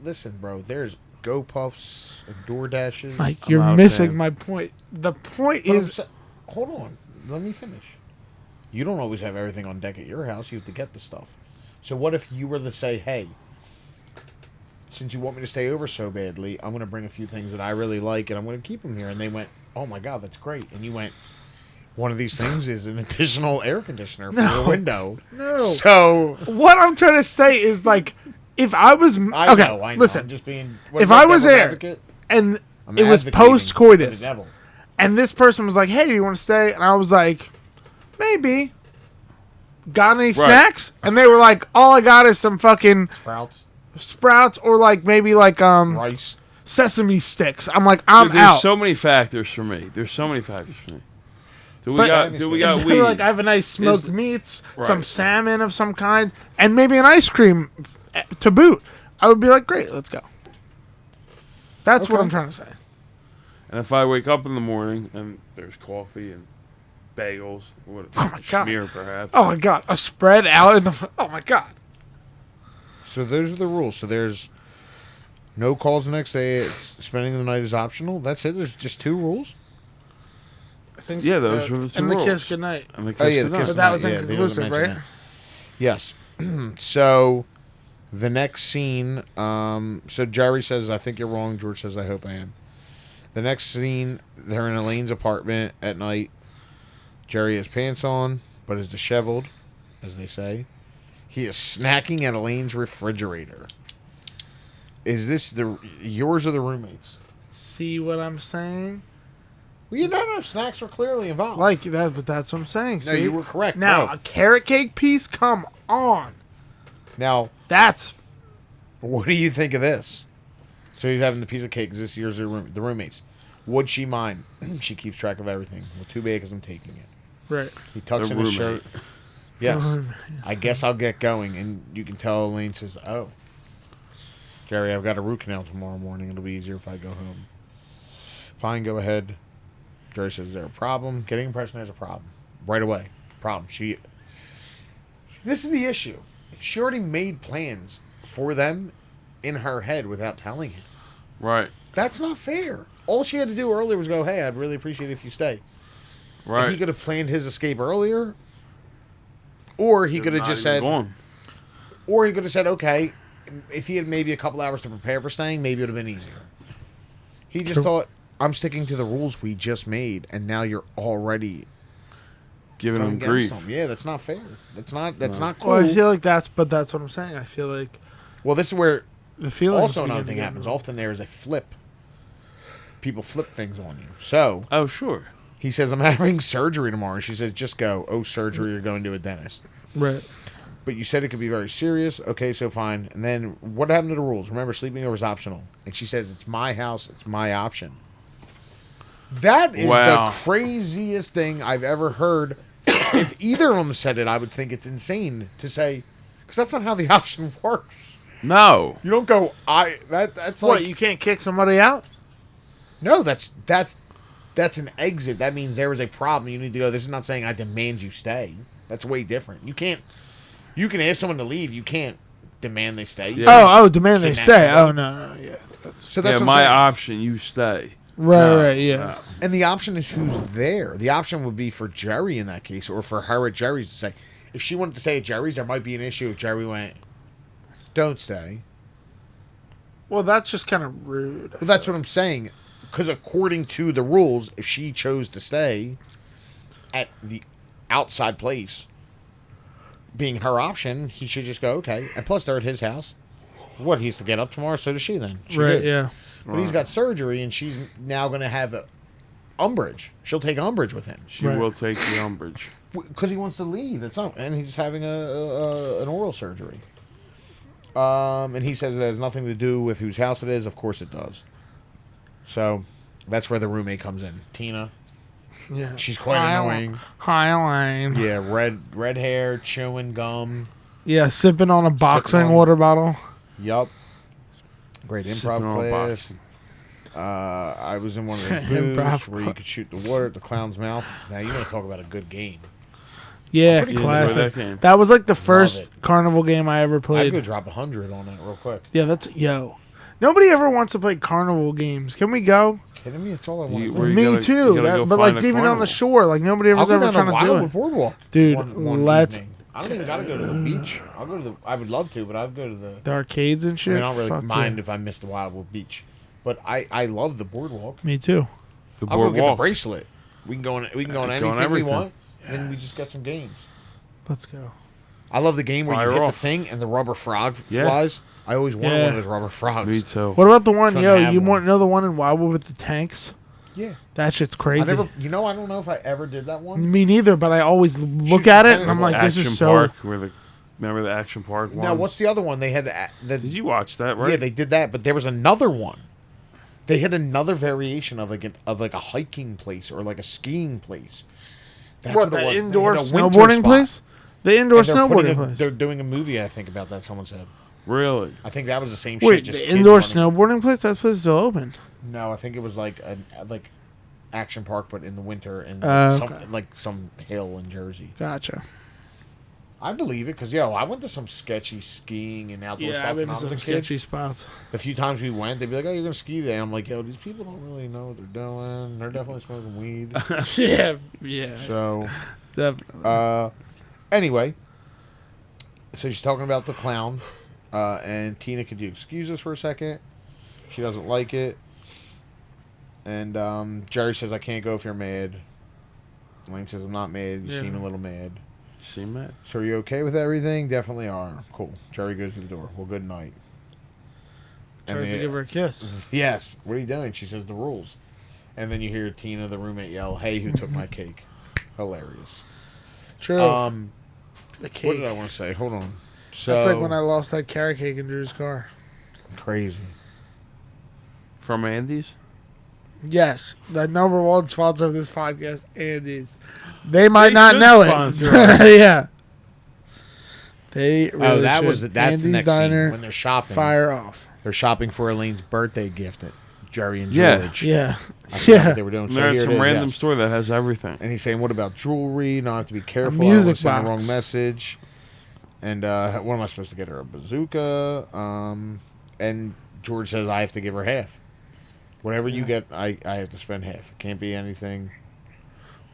Listen, bro, there's Go Puffs and DoorDashes. Like, I'm you're not a missing fan. my point. The point But I'm is, hold on. Let me finish. You don't always have everything on deck at your house. You have to get the stuff. So what if you were to say, hey, since you want me to stay over so badly, I'm going to bring a few things that I really like, and I'm going to keep them here. And they went, oh, my God, that's great. And you went, one of these things is an additional air conditioner for your window. no. So, What I'm trying to say is, like, if I was I okay, know. listen, I'm just being... if I was there- Advocate? and I'm it was advocating post for the coitus, devil. and this person was like, "Hey, do you want to stay?" And I was like, "Maybe." Got any snacks? And they were like, "All I got is some fucking Sprouts, sprouts, or like maybe like rice. sesame sticks." I'm like, "I'm Dude, there's out." so many factors for me. There's so many factors for me. Do we But- got They weed? were like, "I have a nice smoked Is- meats, Right. some salmon of some kind, and maybe an ice cream to boot." I would be like, "Great, let's go." That's what Okay. I'm trying to say. And if I wake up in the morning and there's coffee and bagels, what Oh my God. schmear perhaps. Oh my god, a spread out in the. Oh my god. So those are the rules. So there's no calls the next day. Spending the night is optional. That's it. There's just two rules. I think. Yeah, those were the two And the rules. kiss goodnight. And the kiss Oh, yeah, the goodnight. kiss But that was Yeah, they didn't inconclusive, mention right? that. Yes. So the next scene. So Jerry says, "I think you're wrong." George says, "I hope I am." The next scene, they're in Elaine's apartment at night. Jerry has pants on, but is disheveled, as they say. He is snacking at Elaine's refrigerator. Is this yours or the roommates? See what I'm saying? Well, you know, snacks were clearly involved. Like that, but that's what I'm saying. no, See? you were correct. Now bro. a carrot cake piece. Come on, Now, that's What do you think of this? So he's having the piece of cake. 'Cause this year's the roommates. Would she mind? She keeps track of everything. Well, too bad because I'm taking it. Right. He tucks The in his roommate. shirt. Yes. Oh, I guess I'll get going. And you can tell Elaine says, "Oh, Jerry, I've got a root canal tomorrow morning. It'll be easier if I go home." Fine, go ahead. Jerry says, "Is there a problem?" Getting the impression there's a problem. Right away. Problem. This is the issue. She already made plans for them in her head without telling him. Right. That's not fair. All she had to do earlier was go, "Hey, I'd really appreciate it if you stay." Right. And he could have planned his escape earlier. Or he could have Not just even said, gone. or he could have said, okay, if he had maybe a couple hours to prepare for staying, maybe it would have been easier. He just True. thought, I'm sticking to the rules we just made, and now you're already Giving going him against grief. them. Yeah, that's not fair. That's not cool. Well, I feel like that's what I'm saying. I feel like Well, this is where the feeling. also another thing happens. Often there is a flip. People flip things on you. So Oh, sure. he says, I'm having surgery tomorrow. And she says, just go. Oh, surgery, you're going to a dentist. Right. But you said it could be very serious. Okay, so fine. And then what happened to the rules? Remember, sleeping over is optional. And she says, it's my house. It's my option. That is Wow. the craziest thing I've ever heard. If either of them said it, I would think it's insane to say, because that's not how the option works. No. You don't go, that's What? like, You can't kick somebody out? no, that's an exit. That means there was a problem. You need to go. This is not saying I demand you stay. That's way different. You can ask someone to leave. You can't demand they stay. Yeah. Oh, demand they Kidnap stay. somebody. Oh no, yeah. So Yeah, that's what my I'm saying. option. You stay. Right, No, right, yeah. no. And the option is who's there. The option would be for Jerry in that case, or for her at Jerry's to say. If she wanted to stay at Jerry's, there might be an issue if Jerry went, don't stay. Well, that's just kind of rude. Well, that's what I'm saying. Because according to the rules, if she chose to stay at the outside place, being her option, he should just go, okay. And plus, they're at his house. What, he has to get up tomorrow? So does she then. She Right, did. yeah. But he's got surgery, and she's now going to have umbrage. She'll take umbrage with him. She Right. will take the umbrage. Because he wants to leave. It's not, and he's having an oral surgery. And he says it has nothing to do with whose house it is. Of course it does. So that's where the roommate comes in. Tina. Yeah. She's quite Hi, annoying. Hi, Elaine. Yeah, red hair, chewing gum. Yeah, sipping on a boxing on- water bottle. Yup. Great Sipping improv on class. boxing. I was in one of the Improv booths where you class. could shoot the water at the clown's mouth. Now, you want to talk about a good game. Yeah, pretty You cool. enjoy classic. that game? That was like the it. first carnival game I ever I'd played. go drop 100 on that real quick. Yeah, yo. Nobody ever wants to play carnival games. Can we go? Kidding me? That's all I want You- to do. where you Me gotta- too. you gotta go But find like a even on carnival. the shore, like nobody I'll ever's go ever down trying to to do Wildwood it. Boardwalk. Dude, one let's- evening. I don't even gotta go to the beach. I'll go to the. I would love to, but I'd go to the. The arcades and I shit. mean, I don't really Fuck mind yeah. if I miss the Wildwood Beach, but I love the boardwalk. Me too. The I'll go get the boardwalk. bracelet. We can go on. We can go on Go on anything we everything. want, and we just get some games. Let's go. I love the game where Fire you hit off. the thing and the rubber frog Yeah. flies. I always wanted Yeah. one of those rubber frogs. Me too. What about the one, Couldn't have you one. want to know the one in Wildwood with the tanks? Yeah, That shit's I crazy. never. You know, I don't know if I ever did that one. Me neither, but I always look Shoot at the it tennis and I'm ball. like, this Action is so. Park. Remember the Action Park one? Now, what's the other one? They had Did you watch that? Right. Yeah, they did that, but there was another one. They had another variation of like a hiking place or like a skiing place. That's What, it the was. They indoor had a winter snowboarding spot. place? The indoor And they're putting snowboarding a- place. They're doing a movie, I think, about that. Someone said. Really? I think that was the same Wait, shit. Just the kids indoor running. snowboarding place? That place is still open. No, I think it was like like Action Park, but in the winter in Okay. some hill in Jersey. Gotcha. I believe it because I went to some sketchy skiing and outdoor Yeah, stuff I've been when to I was a some kid. sketchy spots. The few times we went, they'd be like, "Oh, you're gonna ski today." I'm like, "Yo, these people don't really know what they're doing. They're definitely smoking weed." yeah, So, definitely. anyway, so she's talking about the clown, and Tina, could you excuse us for a second? She doesn't like it, and Jerry says, "I can't go if you're mad." Elaine says, "I'm not mad. You Yeah. seem a little mad." See, Matt? So are you okay with everything? Definitely are. Cool. Jerry goes to the door. Well, good night. Tries to give her a kiss. Yes. What are you doing? She says the rules. And then you hear Tina, the roommate, yell, "Hey, who took my cake?" Hilarious. True. What the cake. did I want to say? Hold on. So That's like when I lost that carrot cake in Drew's car. Crazy. From Andy's? Yes, the number one sponsor of this podcast, Andy's. They might They not should know sponsor it. Yeah. They really Oh, that should. was that's the Andy's next Diner, scene when they're shopping. fire off. They're shopping for Elaine's birthday gift at Jerry and Yeah. George. Yeah. I forgot Yeah. what they were doing. So They're at here it some is, random yes. store that has everything. And he's saying, "What about jewelry? No, I have to be careful. music I don't wanna send the box. wrong message." And what am I supposed to get her? A bazooka? And George says, "I have to give her half. Whatever you get, I have to spend half. It can't be anything."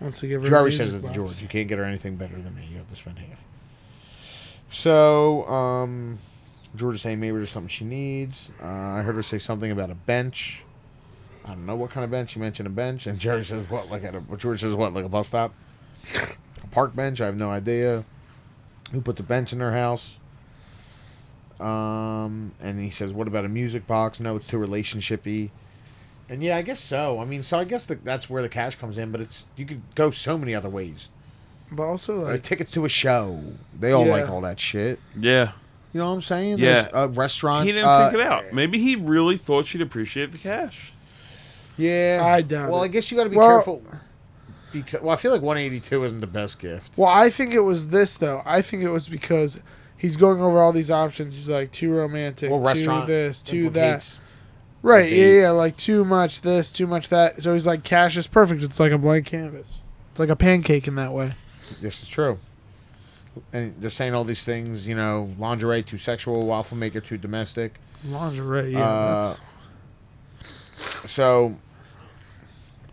Wants to give her a Jerry music says it to box. George, "You can't get her anything better than me. You have to spend half." So George is saying maybe there's something she needs. I heard her say something about a bench. I don't know what kind of bench. She mentioned a bench, and Jerry says, "What? Like at a?" George says, "What? Like a bus stop? A park bench? I have no idea. Who put the bench in their house?" And he says, "What about a music box? No, it's too relationshipy." And yeah, I guess so. I mean, so I guess that's where the cash comes in. But it's you could go so many other ways. But also, like, Tickets to a show. They all Yeah. like all that shit. Yeah. You know what I'm saying? Yeah. There's a restaurant. He didn't think it out. Maybe he really thought she'd appreciate the cash. Yeah. I doubt Well, it. I guess you got to be Well- careful. Because I feel like 182 isn't the best gift. well, I think it was this, though. I think it was because he's going over all these options. He's like, too romantic, Well, too restaurant this, too that. implicates- Right, the yeah, date. yeah, like too much this, too much that. So he's like, cash is perfect. It's like a blank canvas. It's like a pancake in that way. This is true. And they're saying all these things, you know, lingerie too sexual, waffle maker too domestic. Lingerie, yeah. Uh, So,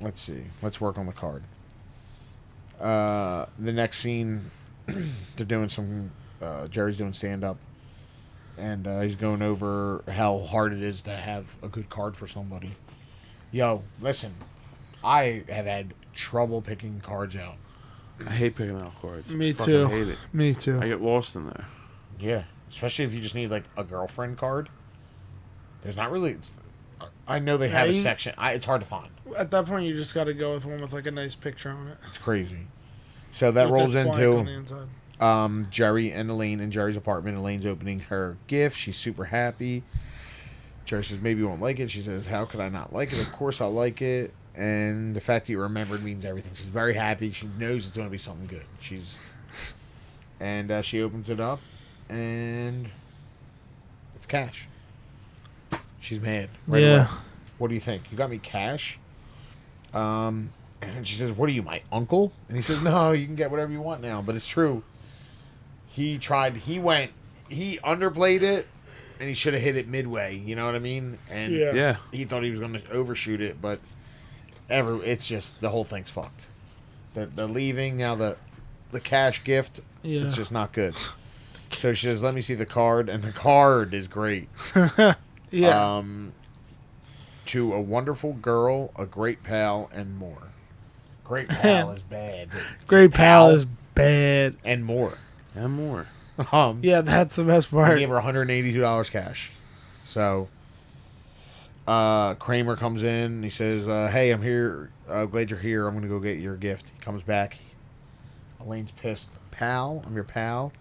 let's see. Let's work on the card. The next scene, they're doing some. Jerry's doing stand up, and he's going over how hard it is to have a good card for somebody. Yo, listen, I have had trouble picking cards out. I hate picking out cards. Me Fucking too. hate it. Me too. I get lost in there. Yeah, especially if you just need like a girlfriend card. There's not really. I know they have a Yeah, section. It's hard to find. At that point, you just got to go with one with like a nice picture on it. It's crazy. So that With rolls blank on the into inside. Jerry and Elaine in Jerry's apartment. Elaine's opening her gift. She's super happy. Jerry says, "Maybe you won't like it." She says, "How could I not like it? Of course I'll like it." And the fact that you remembered means everything. She's very happy. She knows it's going to be something good. And she opens it up, and it's cash. She's mad. Right Yeah. away. What do you think? You got me cash? And she says, "What are you, my uncle?" And he says, "No, you can get whatever you want now." But it's true. He underplayed it, and he should have hit it midway. You know what I mean? And Yeah. Yeah. he thought he was going to overshoot it, but it's just the whole thing's fucked. The leaving now, the cash gift, Yeah. it's just not good. So she says, "Let me see the card," and the card is great. Yeah. To a wonderful girl, a great pal, and more. Great pal is bad. Great pal is bad. and more. And more. Yeah, that's the best He part. gave her $182 cash. So Kramer comes in. He says, "Hey, I'm here. Glad you're here. I'm going to go get your gift." He comes back. Elaine's pissed. "Pal, I'm your pal."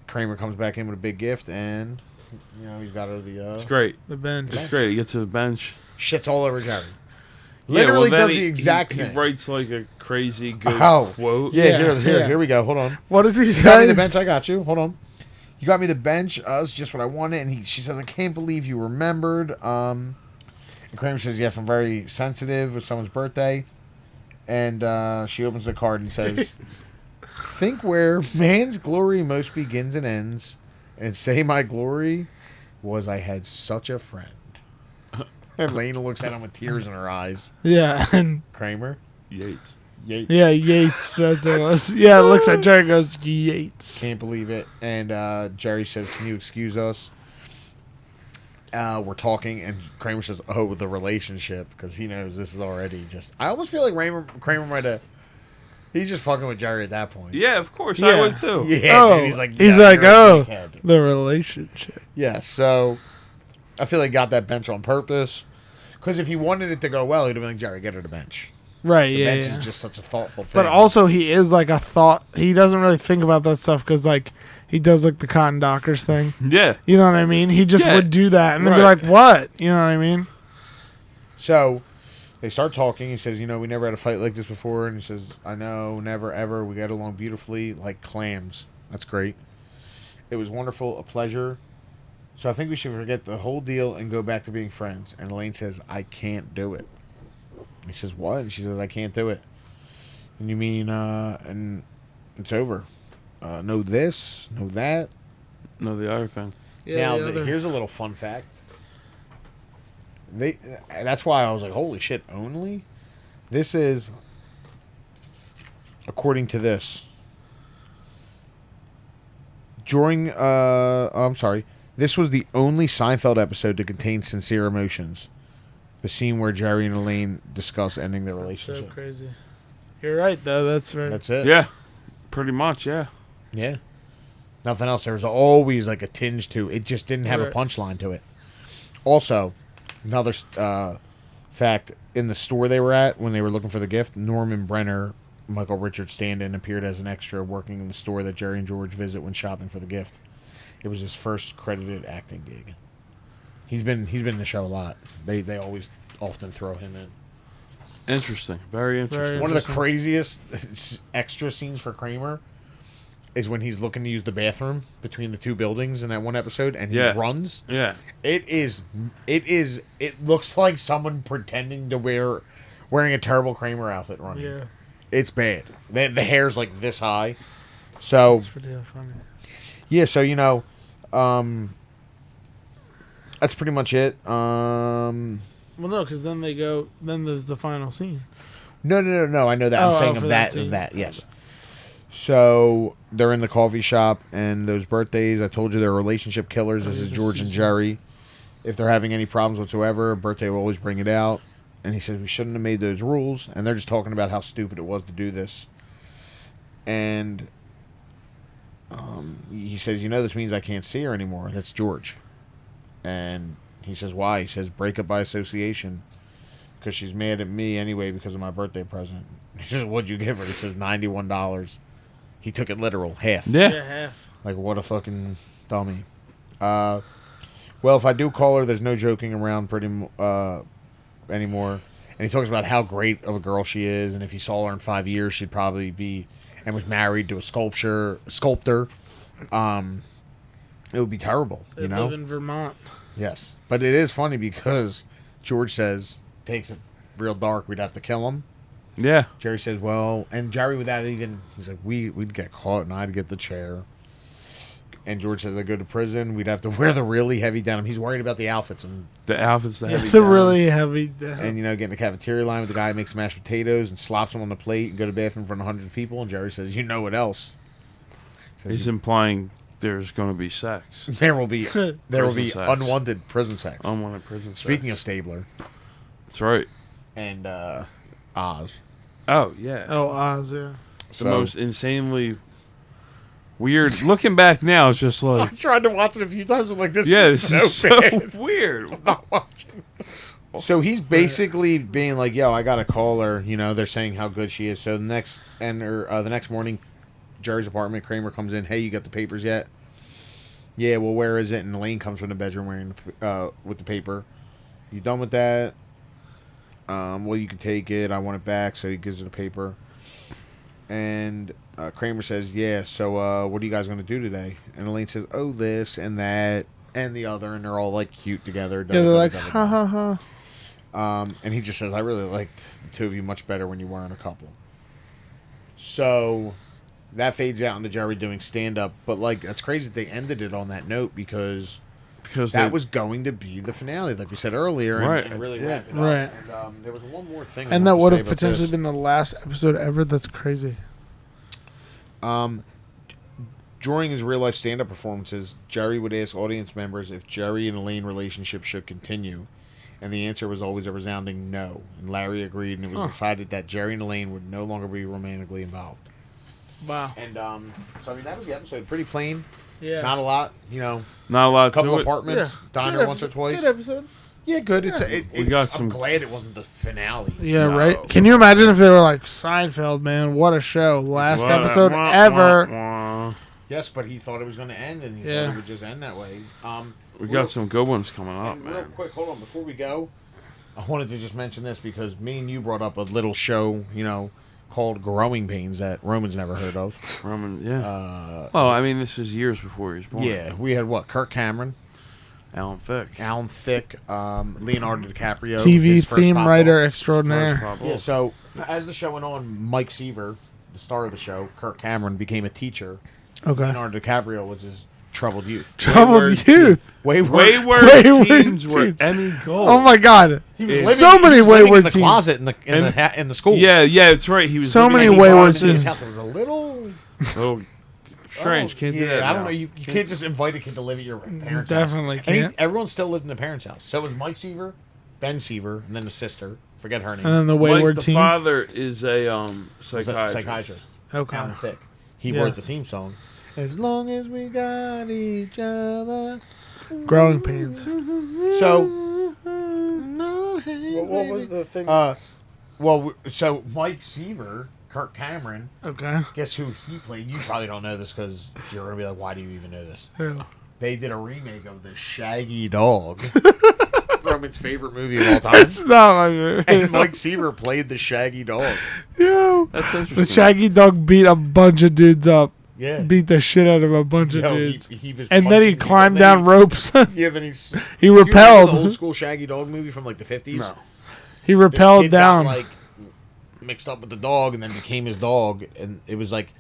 Kramer comes back in with a big gift, and he's got her the It's great. The bench. It's great. He gets to the bench. shits all over Jerry. Yeah, Literally well, then does the exact he thing. writes like a crazy good Oh. quote. Yeah, Yeah, here, yeah. here we go. Hold on. What does he You got me say? the bench. I got you. Hold on. You got me the bench. It's just what I wanted. And she says, "I can't believe you remembered." And Kramer says, "Yes, I'm very sensitive. It's someone's birthday." And she opens the card and says, "Think where man's glory most begins and ends, and say my glory was I had such a friend." And Lena looks at him with tears in her eyes. Yeah, and Kramer? Yates. Yates. yeah, Yates. That's what it was. Yeah, it looks at Jerry and goes, Yates. Can't believe it. And Jerry says, "Can you excuse us?" We're talking, and Kramer says, "Oh, the relationship," because he knows this is already just. I almost feel like Kramer might have. He's just fucking with Jerry at that point. Yeah, of course. Yeah. I would too. Yeah, Oh, dude, he's like, he's "Yeah, like, you're a oh, dickhead." the relationship. Yeah. So, I feel like he got that bench on purpose. Because if he wanted it to go well, he'd have been like, "Jerry, get her the bench." Right, The yeah, bench yeah. is just such a thoughtful thing. But also, he is like a thought. He doesn't really think about that stuff because, like, he does like the Cotton Dockers thing. Yeah. You know what I mean? He just Yeah. would do that and then be Right. like, "What?" You know what I mean? So they start talking. He says, we never had a fight like this before. And he says, I know, never, ever. We got along beautifully like clams. That's great. It was wonderful, a pleasure. So I think we should forget the whole deal and go back to being friends. And Elaine says, I can't do it. He says, what? And she says, I can't do it. And you mean, and it's over. No this, no that. No, the other thing. Now, here's a little fun fact. That's why I was like, holy shit, only? This is, according to this, this was the only Seinfeld episode to contain sincere emotions. The scene where Jerry and Elaine discuss ending their So relationship. crazy. You're right, though. That's very. That's it. Yeah. Pretty much, yeah. Yeah. Nothing else. There was always like a tinge to it. Just didn't have a Right. punchline to it. Also, another fact, in the store they were at when they were looking for the gift, Norman Brenner, Michael Richards stand-in, appeared as an extra working in the store that Jerry and George visit when shopping for the gift. It was his first credited acting gig. He's been in the show a lot. They always often throw him in. Interesting. Very interesting. Very One of the Interesting. craziest extra scenes for Kramer is when he's looking to use the bathroom between the two buildings in that one episode, and he Yeah. runs. Yeah. It looks like someone pretending to wearing a terrible Kramer outfit running. Yeah. It's bad. The hair's like this high. So That's pretty funny. yeah, so that's pretty much it. Well, no, because then they go. Then there's the final scene. No. I know that. Oh, I'm saying for of that that. scene. Of that. Yes. So they're in the coffee shop, and those birthdays. I told you they're relationship killers. This is George and Jerry. If they're having any problems whatsoever, birthday will always bring it out. And he says we shouldn't have made those rules. And they're just talking about how stupid it was to do this. And he says, this means I can't see her anymore. That's George. And he says, why? He says, break up by association. Because she's mad at me anyway because of my birthday present. He says, what'd you give her? He says, $91. He took it literal, half. Yeah. half. Like, what a fucking dummy. Well, if I do call her, there's no joking around anymore. And he talks about how great of a girl she is, and if he saw her in 5 years, she'd probably be, and was married to a sculptor. It would be terrible, They live in Vermont. Yes. But it is funny because George says, takes it real dark, we'd have to kill him. Yeah. Jerry says, well, and Jerry without even, he's like, we'd get caught and I'd get the chair. And George says, I go to prison, we'd have to wear the really heavy denim. He's worried about the outfits and The outfits, the heavy It's a down. really heavy. get in the cafeteria line with the guy who makes mashed potatoes and slops them on the plate and go to the bathroom in front of 100 people. And Jerry says, you know what else? Says, He's implying there's going to be sex. there will be Prison sex. unwanted prison sex. Unwanted prison Speaking sex. of Stabler That's right. and Oz. Oh, yeah. Oh, Oz, yeah. The most insanely weird. Looking back now, it's just like, I tried to watch it a few times. I'm like, this yeah, is this so is so bad. weird. I'm not watching. So he's basically being like, yo, I got to call her. They're saying how good she is. So the next morning, Jerry's apartment, Kramer comes in. Hey, you got the papers yet? Yeah, well, where is it? And Elaine comes from the bedroom wearing with the paper. You done with that? Well, you can take it. I want it back. So he gives her the paper. And Kramer says, yeah, so what are you guys going to do today? And Elaine says, oh, this and that and the other. And they're all, like, cute together. Yeah, they're like, ha ha ha. And he just says, I really liked the two of you much better when you weren't a couple. So that fades out into Jerry doing stand-up. But, like, that's crazy that they ended it on that note because that was going to be the finale, like we said earlier, Right. and really Yeah. wrap it up. Right. And there was one more thing. And that would have potentially been the last episode ever. That's crazy. During his real-life stand-up performances, Jerry would ask audience members if Jerry and Elaine relationship should continue. And the answer was always a resounding no. And Larry agreed, and it was decided that Jerry and Elaine would no longer be romantically involved. Wow. And so I mean that was the episode. Pretty plain, Yeah. not a lot. Not a lot A couple to it. apartments, diner once or twice. Good episode. Yeah, good. We got I'm some- glad it wasn't the finale. Yeah, No. right. Can you imagine if they were like Seinfeld, man? What a show! Last What- episode wah, ever. wah, wah. Yes, but he thought it was going to end, and he Yeah. thought it would just end that way. We got some good ones coming up, And real man. quick, hold on. Before we go, I wanted to just mention this because me and you brought up a little show, called Growing Pains that Roman's never heard of. Roman, yeah. Uh, Well, I mean, this is years before he was born. yeah, we had what? Kirk Cameron, Alan Thicke. Alan Thicke, Leonardo DiCaprio, TV his first theme pop writer off. extraordinaire. First pop Yeah, off. so as the show went on, Mike Seaver, the star of the show, Kirk Cameron, became a teacher. Okay. Leonardo DiCaprio was his troubled youth. Troubled Wayward youth. Wayward Wayward teens were teens. Emmy Gold. Oh my God. He was Yeah. living, So many he was living wayward in the teens. closet And- in the school. Yeah, that's right. He was So living many in And he wayward brought him into his teens. house. It was a little Oh, strange. Can't do yeah, that. I don't now. know. You can't just invite a kid to live at your parents' Definitely house. And can't. everyone still lived in the parents' house. So it was Mike Seaver, Ben Seaver, and then the sister. Forget her name. And then the Mike, wayward the teen. father is a Was a psychiatrist. psychiatrist. Okay. Alan Thicke. He Yes. wrote the theme song. As long as we got each other. Growing Pains. So, What was the thing? so Mike Seaver, Kirk Cameron, Okay. guess who he played? You probably don't know this because you're going to be like, why do you even know this? Yeah. They did a remake of The Shaggy Dog. Roman's favorite movie of all time. It's not my movie. And Mike Seaver played the Shaggy Dog. Yo. That's interesting. The Shaggy Dog beat a bunch of dudes up. Yeah. Beat the shit out of a bunch of Yo, dudes. he was And then he punching people, climbed and down then ropes. Yeah, then he's. He You remember repelled. the old school Shaggy Dog movie from like the 50s? No. He This repelled kid down. Got, like mixed up with the dog and then became his dog. And it was like,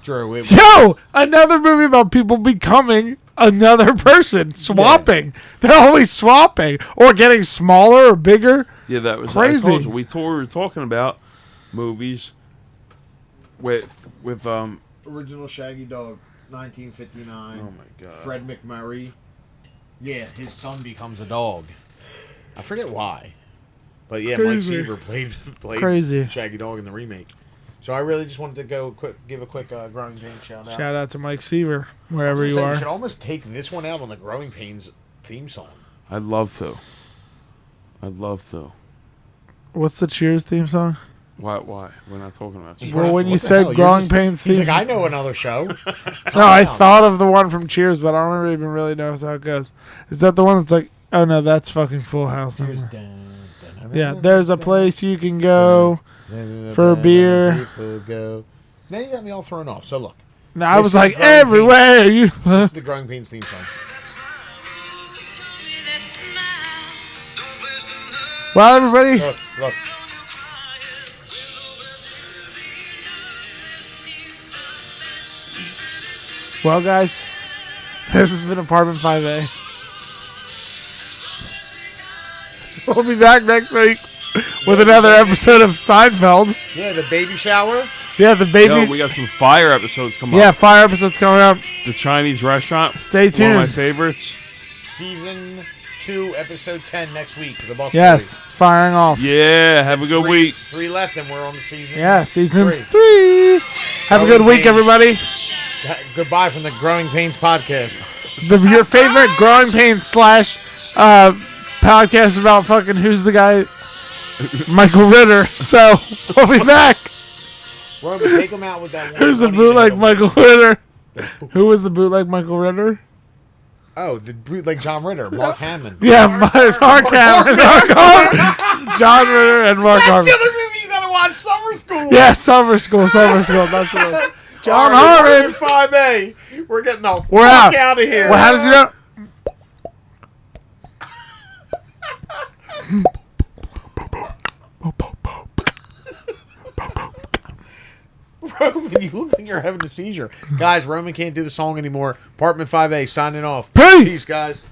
Drew, it was, Yo, another movie about people becoming another person, swapping. They're always swapping or getting smaller or bigger. Yeah, that was Crazy. I told you, we were talking about movies with original Shaggy Dog, 1959. oh my god. Fred McMurray. Yeah, his son becomes a dog. I forget why. But yeah, Mike Crazy. Seaver played Crazy. Shaggy Dog in the remake. So I really just wanted to give a quick Growing Pains shout out. Shout out to Mike Seaver, wherever you We are. should almost take this one out on the Growing Pains theme song. I'd love to. I'd love to. What's the Cheers theme song? Why? We're not talking about you. Well, when you What the said hell? You're Growing just- Pains He's theme like, I know another show. No, I thought of the one from Cheers, but I don't even really know how it goes. Is that the one that's like, oh no, that's fucking Full House. Cheers. Yeah, there's a place you can go. For beer. People go. Now you got me all thrown off. So look, No, I This was is like, Growing everywhere you. this is the Growing Pains theme song. Well, everybody, Look. well, guys, this has been Apartment 5A. We'll be back next week with another episode of Seinfeld. Yeah, the baby shower. Yeah, the baby. Yo, we got some fire episodes coming Yeah, up. fire episodes coming up. The Chinese restaurant. Stay One of my tuned. favorites. Season 2, episode 10 next week. The Boss Yes, firing off. Yeah, have a good week. 3 left, and we're on the season. Yeah, season 3. 3. Have a good Growing week, Pains. everybody. Goodbye from the Growing Pains podcast. Your favorite Growing Pains / podcast about fucking who's the guy? Michael Ritter. So we'll be back. Roman, take him out with that one. Who's the money bootleg thing. Michael Ritter? Who was the bootleg Michael Ritter? Oh, the bootleg John Ritter, Mark Hamill. Yeah, Mark Hamill, John Ritter, and Mark That's the Harmon. other movie you gotta watch, Summer School. Yeah, Summer School. That's what it is. John All right, Harmon. we're in 5A. We're getting the We're fuck out. out of here. Well, how does he know? Roman, you look like you're having a seizure. Guys, Roman can't do the song anymore. Apartment 5A signing off. Peace. Peace, guys.